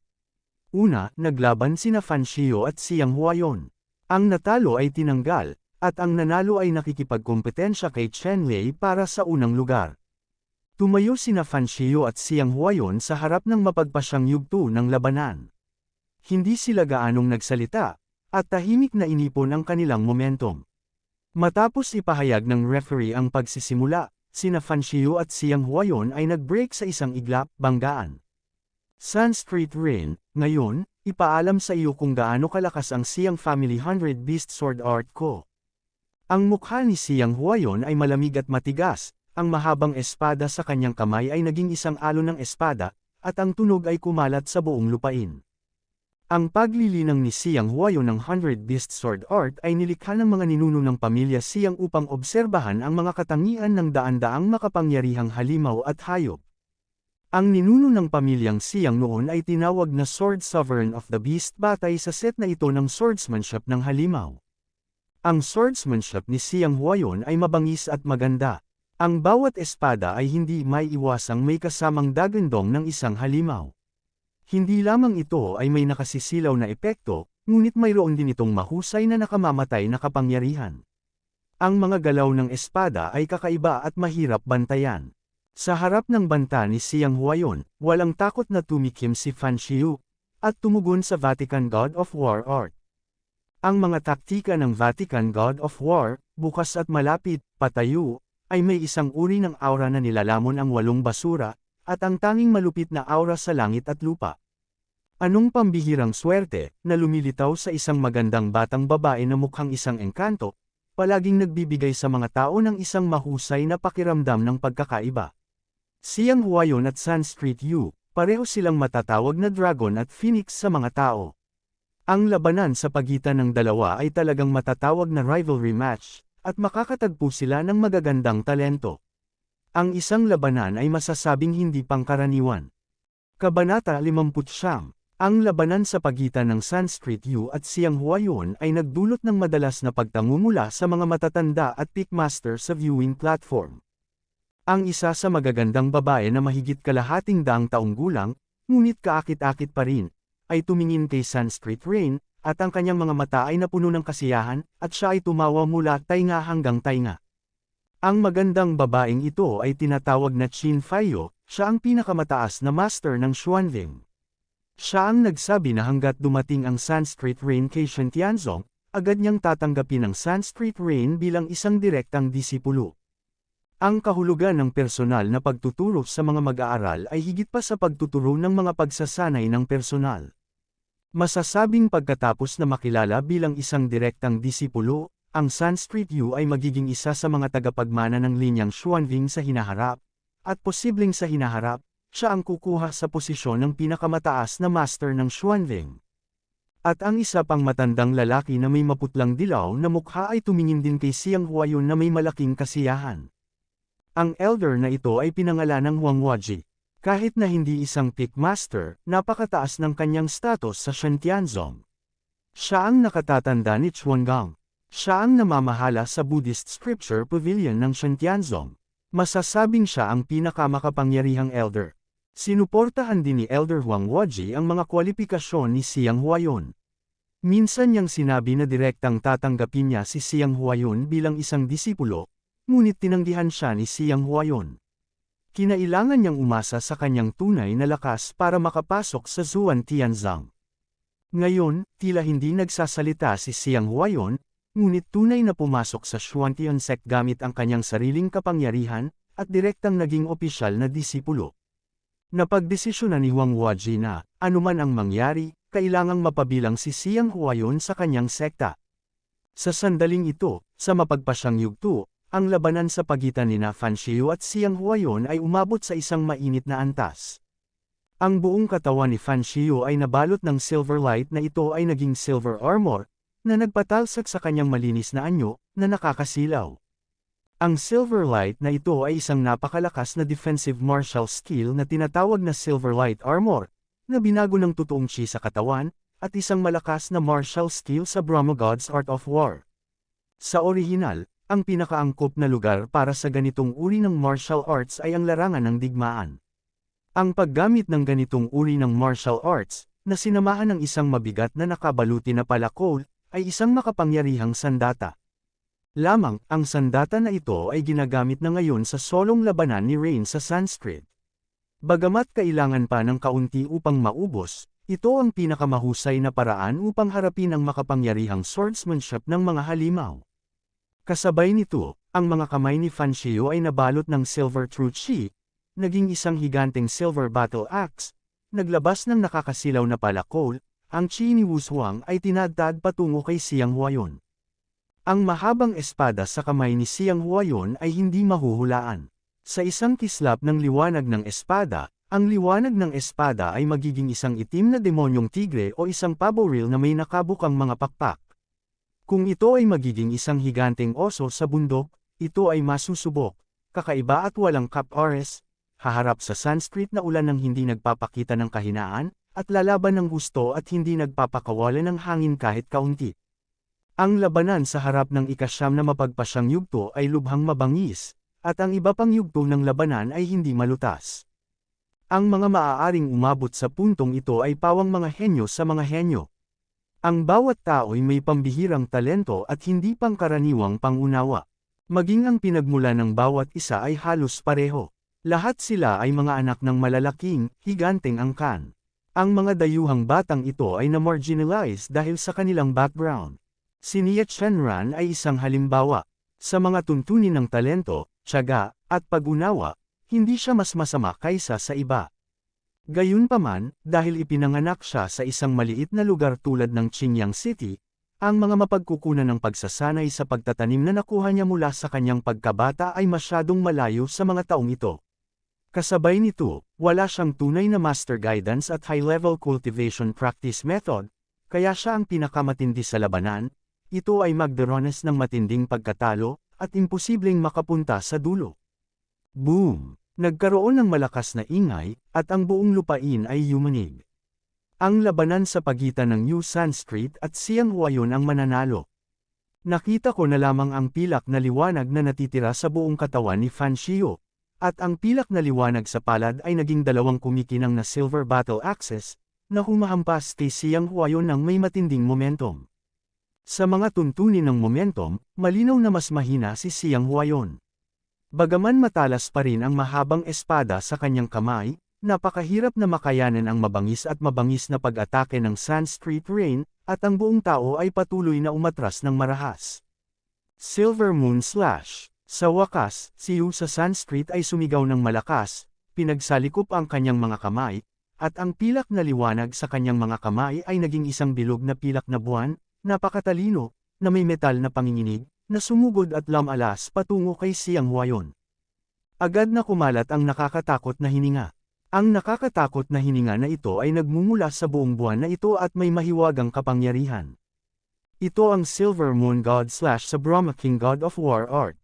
Una, naglaban sina Fan Xiao at Xiang Huayon. Ang natalo ay tinanggal, at ang nanalo ay nakikipagkompetensya kay Chenlei para sa unang lugar. Tumayo sina Fan Xiao at Xiang Huayon sa harap ng mapagpasyang yugto ng labanan. Hindi sila gaanong nagsalita, at tahimik na inipon ang kanilang momentum. Matapos ipahayag ng referee ang pagsisimula, sina Fan Xiao at Xiang Huayon ay nag-break sa isang iglap, banggaan. Sanskrit Rain, ngayon, ipaalam sa iyo kung gaano kalakas ang Xiang Family 100 Beast Sword Art ko. Ang mukha ni Xiang Huayon ay malamig at matigas, ang mahabang espada sa kanyang kamay ay naging isang alon ng espada, at ang tunog ay kumalat sa buong lupain. Ang paglilinang ni Xiang Huayon ng 100 Beast Sword Art ay nilikha ng mga ninuno ng pamilya Xiang upang obserbahan ang mga katangian ng daan-daang makapangyarihang halimaw at hayop. Ang ninuno ng pamilyang Xiang noon ay tinawag na Sword Sovereign of the Beast batay sa set na ito ng swordsmanship ng halimaw. Ang swordsmanship ni Xiang Huayon ay mabangis at maganda. Ang bawat espada ay hindi may iwasang may kasamang dagandong ng isang halimaw. Hindi lamang ito ay may nakasisilaw na epekto, ngunit mayroon din itong mahusay na nakamamatay na kapangyarihan. Ang mga galaw ng espada ay kakaiba at mahirap bantayan. Sa harap ng banta ni Xiang Huayon, walang takot na tumikim si Fan Xiao, at tumugon sa Vatican God of War art. Ang mga taktika ng Vatican God of War, bukas at malapit, patayo, ay may isang uri ng aura na nilalamon ang 8 basura, at ang tanging malupit na aura sa langit at lupa. Anong pambihirang swerte, na lumilitaw sa isang magandang batang babae na mukhang isang engkanto, palaging nagbibigay sa mga tao ng isang mahusay na pakiramdam ng pagkakaiba. Xiang Huayon at Sanskrit Yu, pareho silang matatawag na dragon at phoenix sa mga tao. Ang labanan sa pagitan ng dalawa ay talagang matatawag na rivalry match, at makakatagpo sila ng magagandang talento. Ang isang labanan ay masasabing hindi pangkaraniwan. Kabanata 59. Ang labanan sa pagitan ng Sanskrit Yu at Xiang Huayon ay nagdulot ng madalas na pagtangumula sa mga matatanda at pickmaster sa viewing platform. Ang isa sa magagandang babae na mahigit kalahating daang taong gulang, ngunit kaakit-akit pa rin, ay tumingin kay Sanskrit Rain, at ang kanyang mga mata ay napuno ng kasiyahan, at siya ay tumawa mula tainga hanggang tainga. Ang magandang babaeng ito ay tinatawag na Qin Faiyo, siya ang pinakamataas na master ng Xuanling. Siya ang nagsabi na hanggat dumating ang Sanskrit Rain kay Shen Tianzong, agad niyang tatanggapin ang Sanskrit Rain bilang isang direktang disipulo. Ang kahulugan ng personal na pagtuturo sa mga mag-aaral ay higit pa sa pagtuturo ng mga pagsasanay ng personal. Masasabing pagkatapos na makilala bilang isang direktang disipulo, ang Sanskrit Yu ay magiging isa sa mga tagapagmana ng linyang Xuanling sa hinaharap, at posibleng sa hinaharap, siya ang kukuha sa posisyon ng pinakamataas na master ng Xuanling. At ang isa pang matandang lalaki na may maputlang dilaw na mukha ay tumingin din kay Xiang Huayon na may malaking kasiyahan. Ang elder na ito ay pinangalanang Huang Huaji. Kahit na hindi isang pickmaster, napakataas ng kanyang status sa Shen Tianzong. Siya ang nakatatanda ni Chuangang. Siya ang namamahala sa Buddhist Scripture Pavilion ng Shen Tianzong. Masasabing siya ang pinakamakapangyarihang elder. Sinuportahan din ni Elder Huang Huaji ang mga kwalipikasyon ni Xiang Huayon. Minsan niyang sinabi na direktang tatanggapin niya si Xiang Huayon bilang isang disipulo, ngunit tinanggihan siya ni Xiang Huayon. Kinailangan niyang umasa sa kanyang tunay na lakas para makapasok sa Zuan Tianzang. Ngayon, tila hindi nagsasalita si Xiang Huayon, ngunit tunay na pumasok sa Shuantian sect gamit ang kanyang sariling kapangyarihan, at direktang naging opisyal na disipulo. Napagdesisyonan ni Huang Huaji na, anuman ang mangyari, kailangang mapabilang si Xiang Huayon sa kanyang sekta. Sa sandaling ito, sa mapagpasyang yugto, ang labanan sa pagitan nina Fan Shiyu at Xiang Huayon ay umabot sa isang mainit na antas. Ang buong katawan ni Fan Shiyu ay nabalot ng silver light na ito ay naging silver armor, na nagpatalsak sa kanyang malinis na anyo, na nakakasilaw. Ang silver light na ito ay isang napakalakas na defensive martial skill na tinatawag na silver light armor, na binago ng totoong chi sa katawan, at isang malakas na martial skill sa Brahma God's Art of War. Sa orihinal, ang pinakaangkop na lugar para sa ganitong uri ng martial arts ay ang larangan ng digmaan. Ang paggamit ng ganitong uri ng martial arts, na sinamahan ng isang mabigat na nakabaluti na palakol, ay isang makapangyarihang sandata. Lamang, ang sandata na ito ay ginagamit na ngayon sa solong labanan ni Rain sa Sanskrit. Bagamat kailangan pa ng kaunti upang maubos, ito ang pinakamahusay na paraan upang harapin ang makapangyarihang swordsmanship ng mga halimaw. Kasabay nito, ang mga kamay ni Fan Shiyu ay nabalot ng silver true chi, naging isang higanteng silver battle axe, naglabas ng nakakasilaw na palakol, ang chi ni Wu Zhuang ay tinadtad patungo kay Xiang Huayon. Ang mahabang espada sa kamay ni Xiang Huayon ay hindi mahuhulaan. Sa isang kislap ng liwanag ng espada, ang liwanag ng espada ay magiging isang itim na demonyong tigre o isang paboril na may nakabukang mga pakpak. Kung ito ay magiging isang higanteng oso sa bundok, ito ay masusubok, kakaiba at walang kapores, haharap sa Sanskrit na ulan ng hindi nagpapakita ng kahinaan, at lalaban ng gusto at hindi nagpapakawala ng hangin kahit kaunti. Ang labanan sa harap ng ikasyam na mapagpasyang yugto ay lubhang mabangis, at ang iba pang yugto ng labanan ay hindi malutas. Ang mga maaaring umabot sa puntong ito ay pawang mga henyo sa mga henyo. Ang bawat tao ay may pambihirang talento at hindi pangkaraniwang pangunawa. Maging ang pinagmula ng bawat isa ay halos pareho. Lahat sila ay mga anak ng malalaking, higanteng angkan. Ang mga dayuhang batang ito ay na-marginalize dahil sa kanilang background. Si Nia Chenran ay isang halimbawa. Sa mga tuntunin ng talento, tiyaga, at pag-unawa, hindi siya mas masama kaysa sa iba. Gayunpaman, dahil ipinanganak siya sa isang maliit na lugar tulad ng Qingyang City, ang mga mapagkukunan ng pagsasanay sa pagtatanim na nakuha niya mula sa kanyang pagkabata ay masyadong malayo sa mga taong ito. Kasabay nito, wala siyang tunay na master guidance at high-level cultivation practice method, kaya siya ang pinakamatindi sa labanan. Ito ay magdaranas ng matinding pagkatalo, at imposibleng makapunta sa dulo. Boom! Nagkaroon ng malakas na ingay, at ang buong lupain ay yumanig. Ang labanan sa pagitan ng New Sanskrit at Xiang Huayon ang mananalo. Nakita ko na lamang ang pilak na liwanag na natitira sa buong katawan ni Fan Shiyu, at ang pilak na liwanag sa palad ay naging dalawang kumikinang na silver battle axes, na humahampas kay Xiang Huayon ng may matinding momentum. Sa mga tuntunin ng momentum, malinaw na mas mahina si Xiang Huayon. Bagaman matalas pa rin ang mahabang espada sa kanyang kamay, napakahirap na makayanan ang mabangis at mabangis na pag-atake ng Sanskrit Rain, at ang buong tao ay patuloy na umatras ng marahas. Silver Moon Slash. Sa wakas, si Yu sa Sanskrit ay sumigaw ng malakas, pinagsalikop ang kanyang mga kamay, at ang pilak na liwanag sa kanyang mga kamay ay naging isang bilog na pilak na buwan, napakatalino, na may metal na panginginig, na sumugod at lamalas patungo kay Xiang Huayon. Agad na kumalat ang nakakatakot na hininga. Ang nakakatakot na hininga na ito ay nagmumula sa buong buwan na ito at may mahiwagang kapangyarihan. Ito ang Silver Moon God / sa Brahma King God of War Art.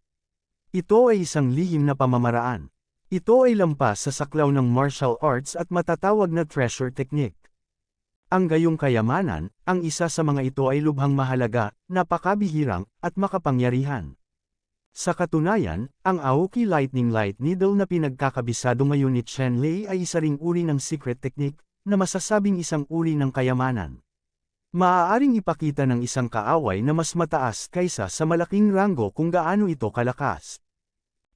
Ito ay isang lihim na pamamaraan. Ito ay lampas sa saklaw ng martial arts at matatawag na treasure technique. Ang gayong kayamanan, ang isa sa mga ito ay lubhang mahalaga, napakabihirang, at makapangyarihan. Sa katunayan, ang Aoki Lightning Light Needle na pinagkakabisado ngayon ni Chen Lei ay isa ring uri ng secret technique, na masasabing isang uri ng kayamanan. Maaaring ipakita ng isang kaaway na mas mataas kaysa sa malaking ranggo kung gaano ito kalakas.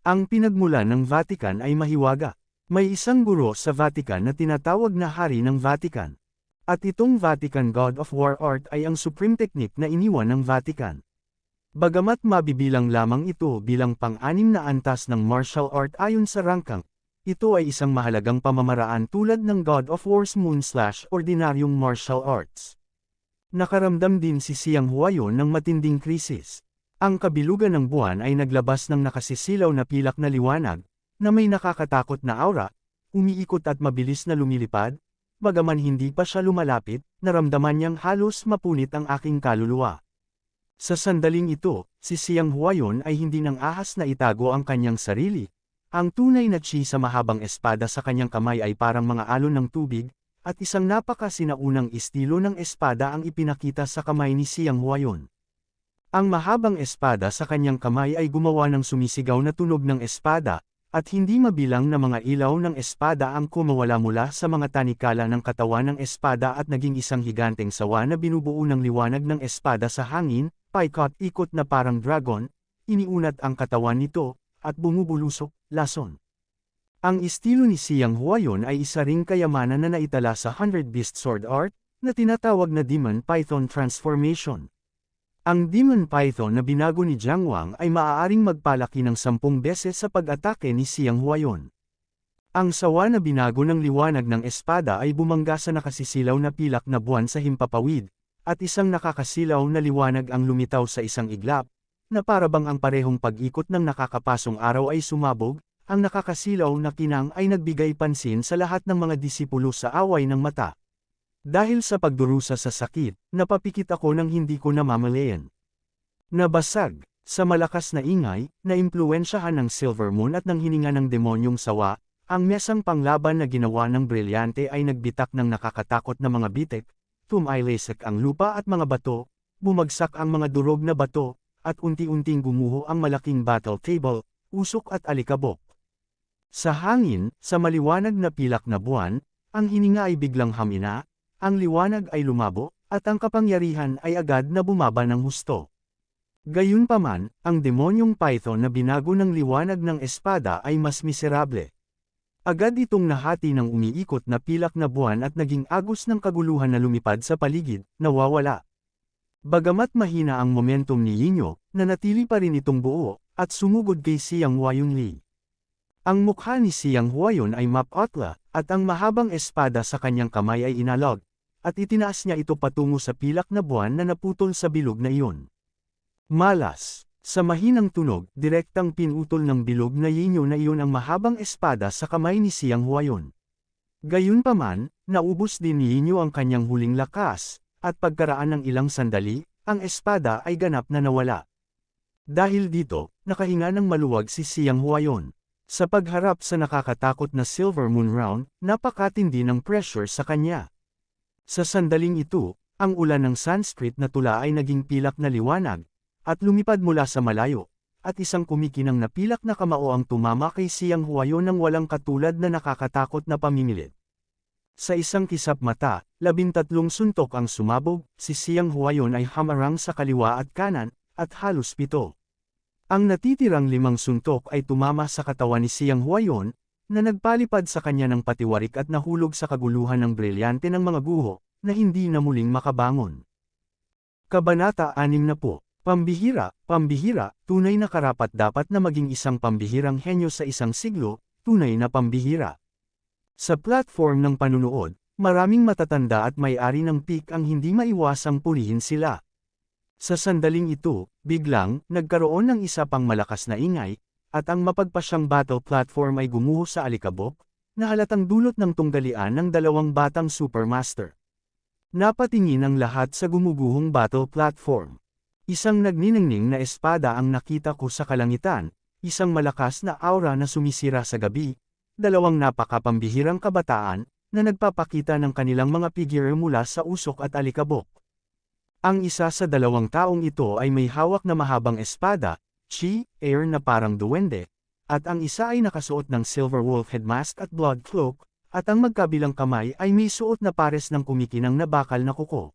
Ang pinagmulan ng Vatican ay mahiwaga. May isang guro sa Vatican na tinatawag na Hari ng Vatican. At itong Vatican God of War Art ay ang supreme technique na iniwan ng Vatican. Bagamat mabibilang lamang ito bilang pang-anim na antas ng martial art ayon sa rangkang, ito ay isang mahalagang pamamaraan tulad ng God of War's Moon/ordinaryong martial arts. Nakaramdam din si Xiang Huayon ng matinding krisis. Ang kabilugan ng buwan ay naglabas ng nakasisilaw na pilak na liwanag, na may nakakatakot na aura, umiikot at mabilis na lumilipad, bagaman hindi pa siya lumalapit, naramdaman niyang halos mapunit ang aking kaluluwa. Sa sandaling ito, si Xiang Huayon ay hindi nang ahas na itago ang kanyang sarili. Ang tunay na chi sa mahabang espada sa kanyang kamay ay parang mga alon ng tubig, at isang napakasinaunang estilo ng espada ang ipinakita sa kamay ni Xiang Huayon. Ang mahabang espada sa kanyang kamay ay gumawa ng sumisigaw na tunog ng espada, at hindi mabilang na mga ilaw ng espada ang kumawala mula sa mga tanikala ng katawan ng espada at naging isang higanteng sawa na binubuo ng liwanag ng espada sa hangin, paikot-ikot na parang dragon, iniunat ang katawan nito, at bumubulusok, lason. Ang estilo ni Xiang Huayon ay isa ring kayamanan na naitala sa 100 Beast Sword Art, na tinatawag na Demon Python Transformation. Ang Demon Python na binago ni Jiang Wang ay maaaring magpalaki ng 10 beses sa pag-atake ni Xiang Huayon. Ang sawa na binago ng liwanag ng espada ay bumangga sa nakasisilaw na pilak na buwan sa himpapawid, at isang nakakasilaw na liwanag ang lumitaw sa isang iglap, na parabang ang parehong pag-ikot ng nakakapasong araw ay sumabog. Ang nakakasilaw na kinang ay nagbigay pansin sa lahat ng mga disipulo sa away ng mata. Dahil sa pagdurusa sa sakit, napapikit ako nang hindi ko namamalayan. Nabasag, sa malakas na ingay, naimpluwensyahan ng Silver Moon at ng hininga ng demonyong sawa, ang mesang panglaban na ginawa ng brilyante ay nagbitak ng nakakatakot na mga bitek, tumailasik ang lupa at mga bato, bumagsak ang mga durog na bato, at unti-unting gumuho ang malaking battle table, usok at alikabok. Sa hangin, sa maliwanag na pilak na buwan, ang hininga ay biglang hamina, ang liwanag ay lumabo, at ang kapangyarihan ay agad na bumaba ng husto. Gayunpaman, ang demonyong python na binago ng liwanag ng espada ay mas miserable. Agad itong nahati ng umiikot na pilak na buwan at naging agos ng kaguluhan na lumipad sa paligid, nawawala. Bagamat mahina ang momentum ni Yinyo, nanatili pa rin itong buo, at sumugod kay Xiang Huayon Li. Ang mukha ni Xiang Huayon ay mapotla, at ang mahabang espada sa kanyang kamay ay inalog, at itinaas niya ito patungo sa pilak na buwan na naputol sa bilog na iyon. Malas, sa mahinang tunog, direktang pinutol ng bilog na Yinyo na iyon ang mahabang espada sa kamay ni Xiang Huayon. Gayunpaman, naubos din ni Yinyo ang kanyang huling lakas, at pagkaraan ng ilang sandali, ang espada ay ganap na nawala. Dahil dito, nakahinga ng maluwag si Xiang Huayon. Sa pagharap sa nakakatakot na Silver Moon Round, napakatindi ng pressure sa kanya. Sa sandaling ito, ang ulan ng Sanskrit na tula ay naging pilak na liwanag, at lumipad mula sa malayo, at isang kumikinang na pilak na kamao ang tumama kay Xiang Huayon ng walang katulad na nakakatakot na pamimilit. Sa isang kisap mata, 13 suntok ang sumabog, si Xiang Huayon ay hamarang sa kaliwa at kanan, at halos 7. Ang natitirang 5 suntok ay tumama sa katawan ni Xiang Huayon, na nagpalipad sa kanya ng patiwarik at nahulog sa kaguluhan ng brilyante ng mga guho, na hindi na muling makabangon. Kabanata 60. Pambihira, pambihira, tunay na karapat-dapat na maging isang pambihirang henyo sa isang siglo, tunay na pambihira. Sa platform ng panunood, maraming matatanda at may-ari ng peak ang hindi maiwasang purihin sila. Sa sandaling ito, biglang, nagkaroon ng isa pang malakas na ingay, at ang mapagpasyang battle platform ay gumuho sa alikabok, na halatang dulot ng tunggalian ng 2 batang supermaster. Napatingin ang lahat sa gumuguhong battle platform. Isang nagniningning na espada ang nakita ko sa kalangitan, isang malakas na aura na sumisira sa gabi, 2 napakapambihirang kabataan, na nagpapakita ng kanilang mga figure mula sa usok at alikabok. Ang isa sa 2 taong ito ay may hawak na mahabang espada, chi, air na parang duwende, at ang isa ay nakasuot ng silver wolf head mask at blood cloak, at ang magkabilang kamay ay may suot na pares ng kumikinang na bakal na kuko.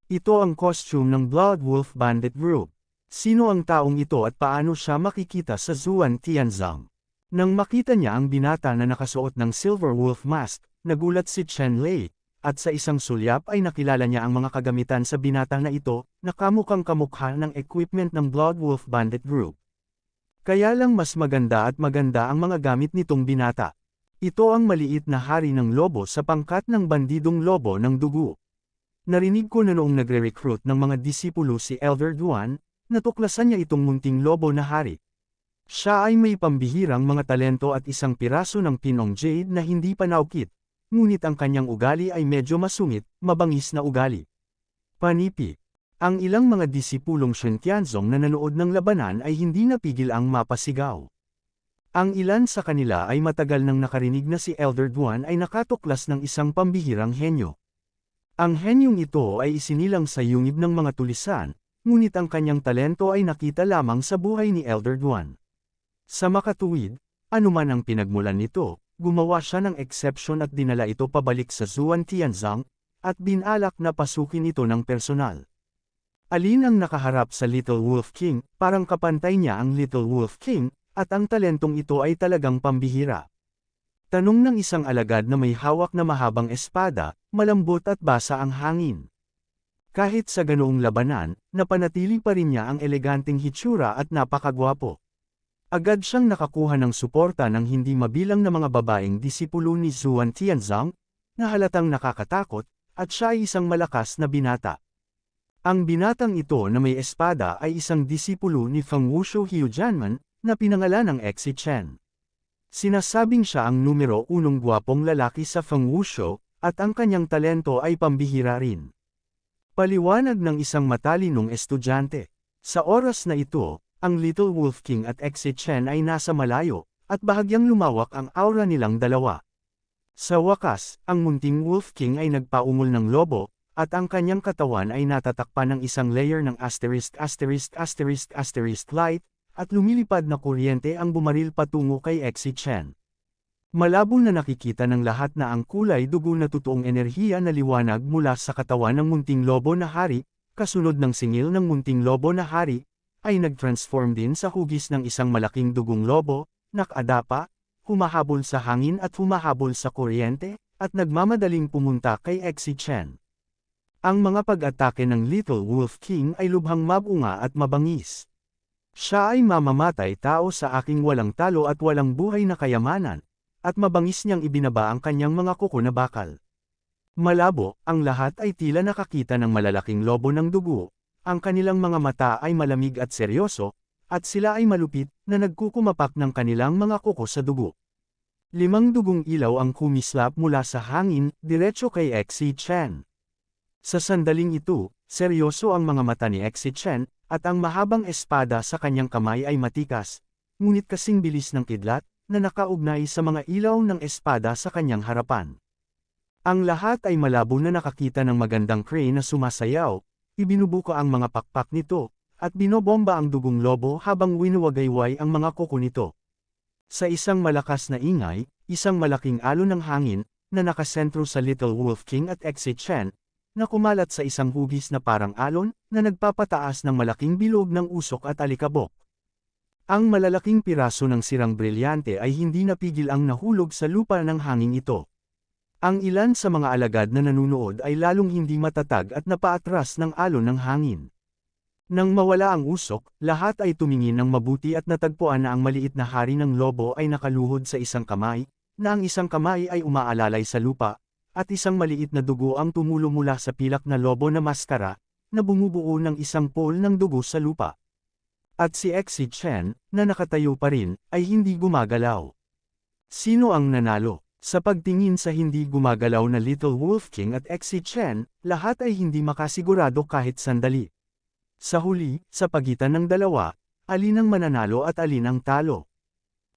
Ito ang costume ng Blood Wolf Bandit Group. Sino ang taong ito at paano siya makikita sa Zuan Tianzang? Nang makita niya ang binata na nakasuot ng silver wolf mask, nagulat si Chen Lei, at sa isang sulyap ay nakilala niya ang mga kagamitan sa binatang na ito, na kamukhang kamukha ng equipment ng Blood Wolf Bandit Group. Kaya lang mas maganda at maganda ang mga gamit nitong binata. Ito ang maliit na hari ng lobo sa pangkat ng bandidong lobo ng dugo. Narinig ko na noong nagre-recruit ng mga disipulo si Elder Duan, natuklasan niya itong munting lobo na hari. Siya ay may pambihirang mga talento at isang piraso ng pinong jade na hindi pa naukit, ngunit ang kanyang ugali ay medyo masungit, mabangis na ugali. Panipi. Ang ilang mga disipulong Shintianzong na nanood ng labanan ay hindi napigil ang mapasigaw. Ang ilan sa kanila ay matagal nang nakarinig na si Elder Duan ay nakatuklas ng isang pambihirang henyo. Ang henyong ito ay isinilang sa yungib ng mga tulisan, ngunit ang kanyang talento ay nakita lamang sa buhay ni Elder Duan. Sa makatuwid, anuman ang pinagmulan nito, gumawa siya ng exception at dinala ito pabalik sa Zuan Tianzang, at binalak na pasukin ito ng personal. Alin ang nakaharap sa Little Wolf King, parang kapantay niya ang Little Wolf King, at ang talentong ito ay talagang pambihira. Tanong ng isang alagad na may hawak na mahabang espada, malambot at basa ang hangin. Kahit sa ganoong labanan, napanatili pa rin niya ang eleganteng hitsura at napakagwapo. Agad siyang nakakuha ng suporta ng hindi mabilang na mga babaeng disipulo ni Zuan Tianzang, na halatang nakakatakot, at siya ay isang malakas na binata. Ang binatang ito na may espada ay isang disipulo ni Feng Wushou Huijianmen, na pinangalan ng Exi Chen. Sinasabing siya ang numero 1 gwapong lalaki sa Feng Wushou, at ang kanyang talento ay pambihira rin. Paliwanag ng isang matalinong estudyante. Sa oras na ito, ang Little Wolf King at Exi Chen ay nasa malayo, at bahagyang lumawak ang aura nilang dalawa. Sa wakas, ang munting Wolf King ay nagpaungol ng lobo, at ang kanyang katawan ay natatakpan ng isang layer ng ***** light, at lumilipad na kuryente ang bumaril patungo kay Exi Chen. Malabo na nakikita ng lahat na ang kulay dugo na totoong enerhiya na liwanag mula sa katawan ng munting lobo na hari, kasunod ng singil ng munting lobo na hari, ay nag-transform din sa hugis ng isang malaking dugong lobo, nakadapa, humahabol sa hangin at humahabol sa kuryente, at nagmamadaling pumunta kay Exi Chen. Ang mga pag-atake ng Little Wolf King ay lubhang mabunga at mabangis. Siya ay mamamatay tao sa aking walang talo at walang buhay na kayamanan, at mabangis niyang ibinaba ang kanyang mga kuko na bakal. Malabo, ang lahat ay tila nakakita ng malalaking lobo ng dugo. Ang kanilang mga mata ay malamig at seryoso, at sila ay malupit na nagkukumapak ng kanilang mga kuko sa dugo. 5 dugong ilaw ang kumislap mula sa hangin, diretso kay Exi Chen. Sa sandaling ito, seryoso ang mga mata ni Exi Chen, at ang mahabang espada sa kanyang kamay ay matikas, ngunit kasing bilis ng kidlat, na nakaugnay sa mga ilaw ng espada sa kanyang harapan. Ang lahat ay malabo na nakakita ng magandang crane na sumasayaw. Ibinubuka ang mga pakpak nito, at binobomba ang dugong lobo habang winuwagayway ang mga kuko nito. Sa isang malakas na ingay, isang malaking alon ng hangin, na nakasentro sa Little Wolf King at Exi Chen, na kumalat sa isang hugis na parang alon, na nagpapataas ng malaking bilog ng usok at alikabok. Ang malalaking piraso ng sirang brilyante ay hindi napigil ang nahulog sa lupa ng hangin ito. Ang ilan sa mga alagad na nanunood ay lalong hindi matatag at napaatras ng alon ng hangin. Nang mawala ang usok, lahat ay tumingin ng mabuti at natagpuan na ang maliit na hari ng lobo ay nakaluhod sa isang kamay, na ang isang kamay ay umaalalay sa lupa, at isang maliit na dugo ang tumulo mula sa pilak na lobo na maskara, na bumubuo ng isang pool ng dugo sa lupa. At si Exi Chen, na nakatayo pa rin, ay hindi gumagalaw. Sino ang nanalo? Sa pagtingin sa hindi gumagalaw na Little Wolf King at Exi Chen, lahat ay hindi makasigurado kahit sandali. Sa huli, sa pagitan ng dalawa, alin ang mananalo at alin ang talo.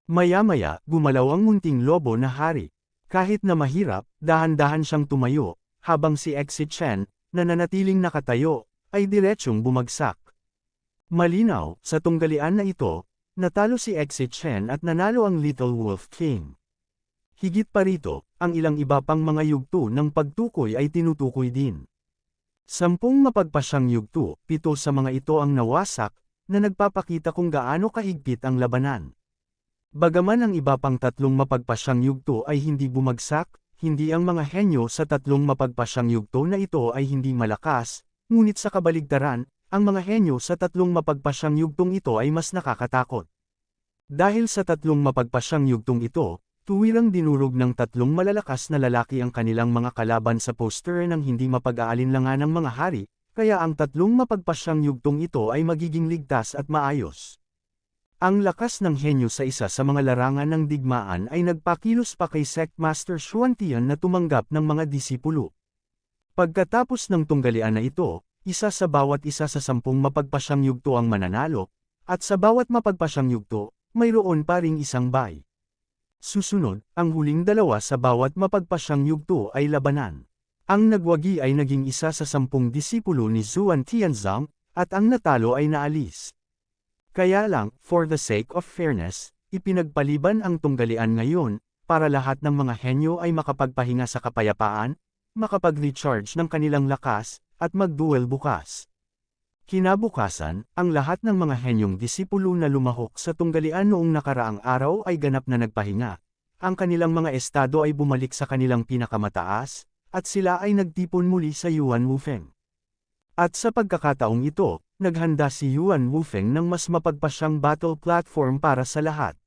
Maya-maya, gumalaw ang munting lobo na hari. Kahit na mahirap, dahan-dahan siyang tumayo, habang si Exi Chen, na nanatiling nakatayo, ay diretsyong bumagsak. Malinaw, sa tunggalian na ito, natalo si Exi Chen at nanalo ang Little Wolf King. Higit pa rito, ang ilang iba pang mga yugto ng pagtukoy ay tinutukoy din. 10 mapagpasyang yugto, 7 sa mga ito ang nawasak, na nagpapakita kung gaano kahigpit ang labanan. Bagaman ang iba pang 3 mapagpasyang yugto ay hindi bumagsak, hindi ang mga henyo sa tatlong mapagpasyang yugto na ito ay hindi malakas, ngunit sa kabaligtaran, ang mga henyo sa tatlong mapagpasyang yugtong ito ay mas nakakatakot. Dahil sa tatlong mapagpasyang yugtong ito, tuwirang dinurog ng tatlong malalakas na lalaki ang kanilang mga kalaban sa poster ng hindi mapag-aalinlangan ng mga hari, kaya ang tatlong mapagpasyang yugtong ito ay magiging ligtas at maayos. Ang lakas ng henyo sa isa sa mga larangan ng digmaan ay nagpakilos pa kay Sect Master Xuantian na tumanggap ng mga disipulo. Pagkatapos ng tunggalian na ito, isa sa bawat isa sa 10 mapagpasyang yugto ang mananalo, at sa bawat mapagpasyang yugto, mayroon pa ring isang bay. Susunod, ang huling dalawa sa bawat mapagpasyang yugto ay labanan. Ang nagwagi ay naging isa sa 10 disipulo ni Zuan Tianzang, at ang natalo ay naalis. Kaya lang, for the sake of fairness, ipinagpaliban ang tunggalian ngayon, para lahat ng mga henyo ay makapagpahinga sa kapayapaan, makapag-recharge ng kanilang lakas, at mag-duel bukas. Kinabukasan, ang lahat ng mga henyong disipulo na lumahok sa tunggalian noong nakaraang araw ay ganap na nagpahinga. Ang kanilang mga estado ay bumalik sa kanilang pinakamataas, at sila ay nagtipon muli sa Yuan Wufeng. At sa pagkakataong ito, naghanda si Yuan Wufeng ng mas mapagpasyang battle platform para sa lahat.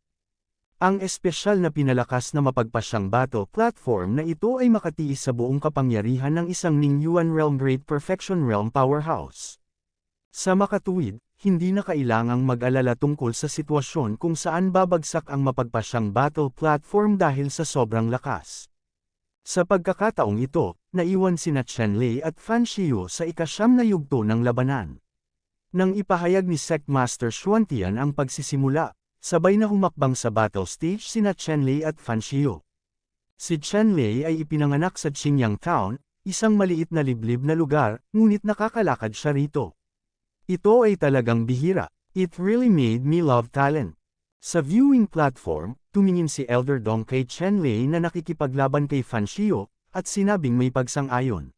Ang espesyal na pinalakas na mapagpasyang battle platform na ito ay makatiis sa buong kapangyarihan ng isang Ning Yuan Realm Great Perfection Realm Powerhouse. Sa makatuwid, hindi na kailangang mag-alala tungkol sa sitwasyon kung saan babagsak ang mapagpasyang battle platform dahil sa sobrang lakas. Sa pagkakataong ito, naiwan sina Chen Lei at Fan Xiu sa ika-9 na yugto ng labanan. Nang ipahayag ni Sect Master Xuantian ang pagsisimula, sabay na humakbang sa battle stage sina Chen Lei at Fan Xiu. Si Chen Lei ay ipinanganak sa Qingyang Town, isang maliit na liblib na lugar, ngunit nakakalakad siya rito. Ito ay talagang bihira. It really made me love talent. Sa viewing platform, tumingin si Elder Dong kay Chen Lei na nakikipaglaban kay Fan Xiu, at sinabing may pagsang-ayon.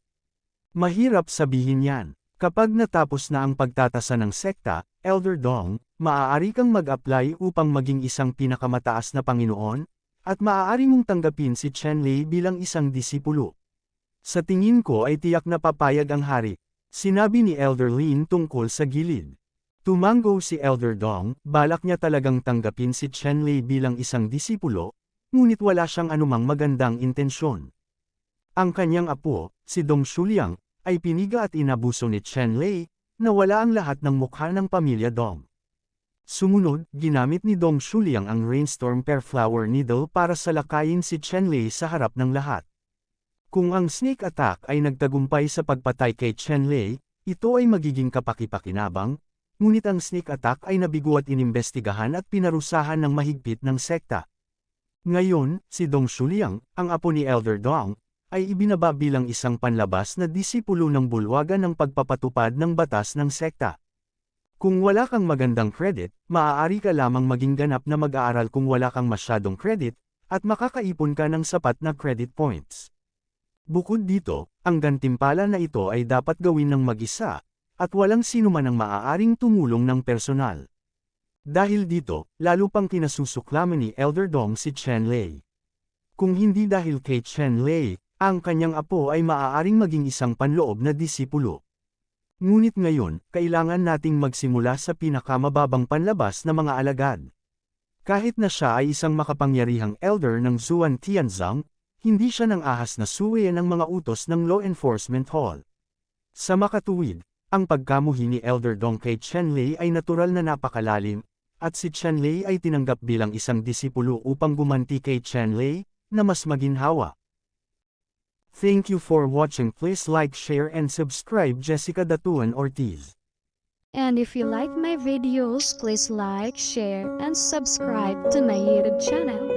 Mahirap sabihin yan. Kapag natapos na ang pagtatasa ng sekta, Elder Dong, maaari kang mag-apply upang maging isang pinakamataas na Panginoon, at maaari mong tanggapin si Chen Lei bilang isang disipulo. Sa tingin ko ay tiyak na papayag ang hari. Sinabi ni Elder Lin tungkol sa gilid. Tumango si Elder Dong, balak niya talagang tanggapin si Chen Lei bilang isang disipulo, ngunit wala siyang anumang magandang intensyon. Ang kanyang apo, si Dong Shuliang, ay piniga at inabuso ni Chen Lei, na wala ang lahat ng mukha ng pamilya Dong. Sumunod, ginamit ni Dong Shuliang ang Rainstorm Perflower Needle para salakayin si Chen Lei sa harap ng lahat. Kung ang sneak attack ay nagtagumpay sa pagpatay kay Chen Lei, ito ay magiging kapaki-pakinabang, ngunit ang sneak attack ay nabigo at inimbestigahan at pinarusahan ng mahigpit ng sekta. Ngayon, si Dong Shuliang, ang apo ni Elder Dong, ay ibinaba bilang isang panlabas na disipulo ng bulwagan ng pagpapatupad ng batas ng sekta. Kung wala kang magandang credit, maaari ka lamang maging ganap na mag-aaral kung wala kang masyadong credit, at makakaipon ka ng sapat na credit points. Bukod dito, ang gantimpala na ito ay dapat gawin ng mag-isa, at walang sino man ang maaaring tumulong ng personal. Dahil dito, lalo pang kinasusuklaman ni Elder Dong si Chen Lei. Kung hindi dahil kay Chen Lei, ang kanyang apo ay maaaring maging isang panloob na disipulo. Ngunit ngayon, kailangan nating magsimula sa pinakamababang panlabas na mga alagad. Kahit na siya ay isang makapangyarihang elder ng Zuan Tianzang, hindi siya nang ahas na suwayan ng mga utos ng Law Enforcement Hall. Sa makatuwid, ang pagkamuhi ni Elder Dong kay Chen Lei ay natural na napakalalim, at si Chen Lei ay tinanggap bilang isang disipulo upang gumanti kay Chen Lei, na mas maginhawa. Thank you for watching. Please like, share and subscribe Jessica Datuan Ortiz. And if you like my videos, please like, share and subscribe to my YouTube channel.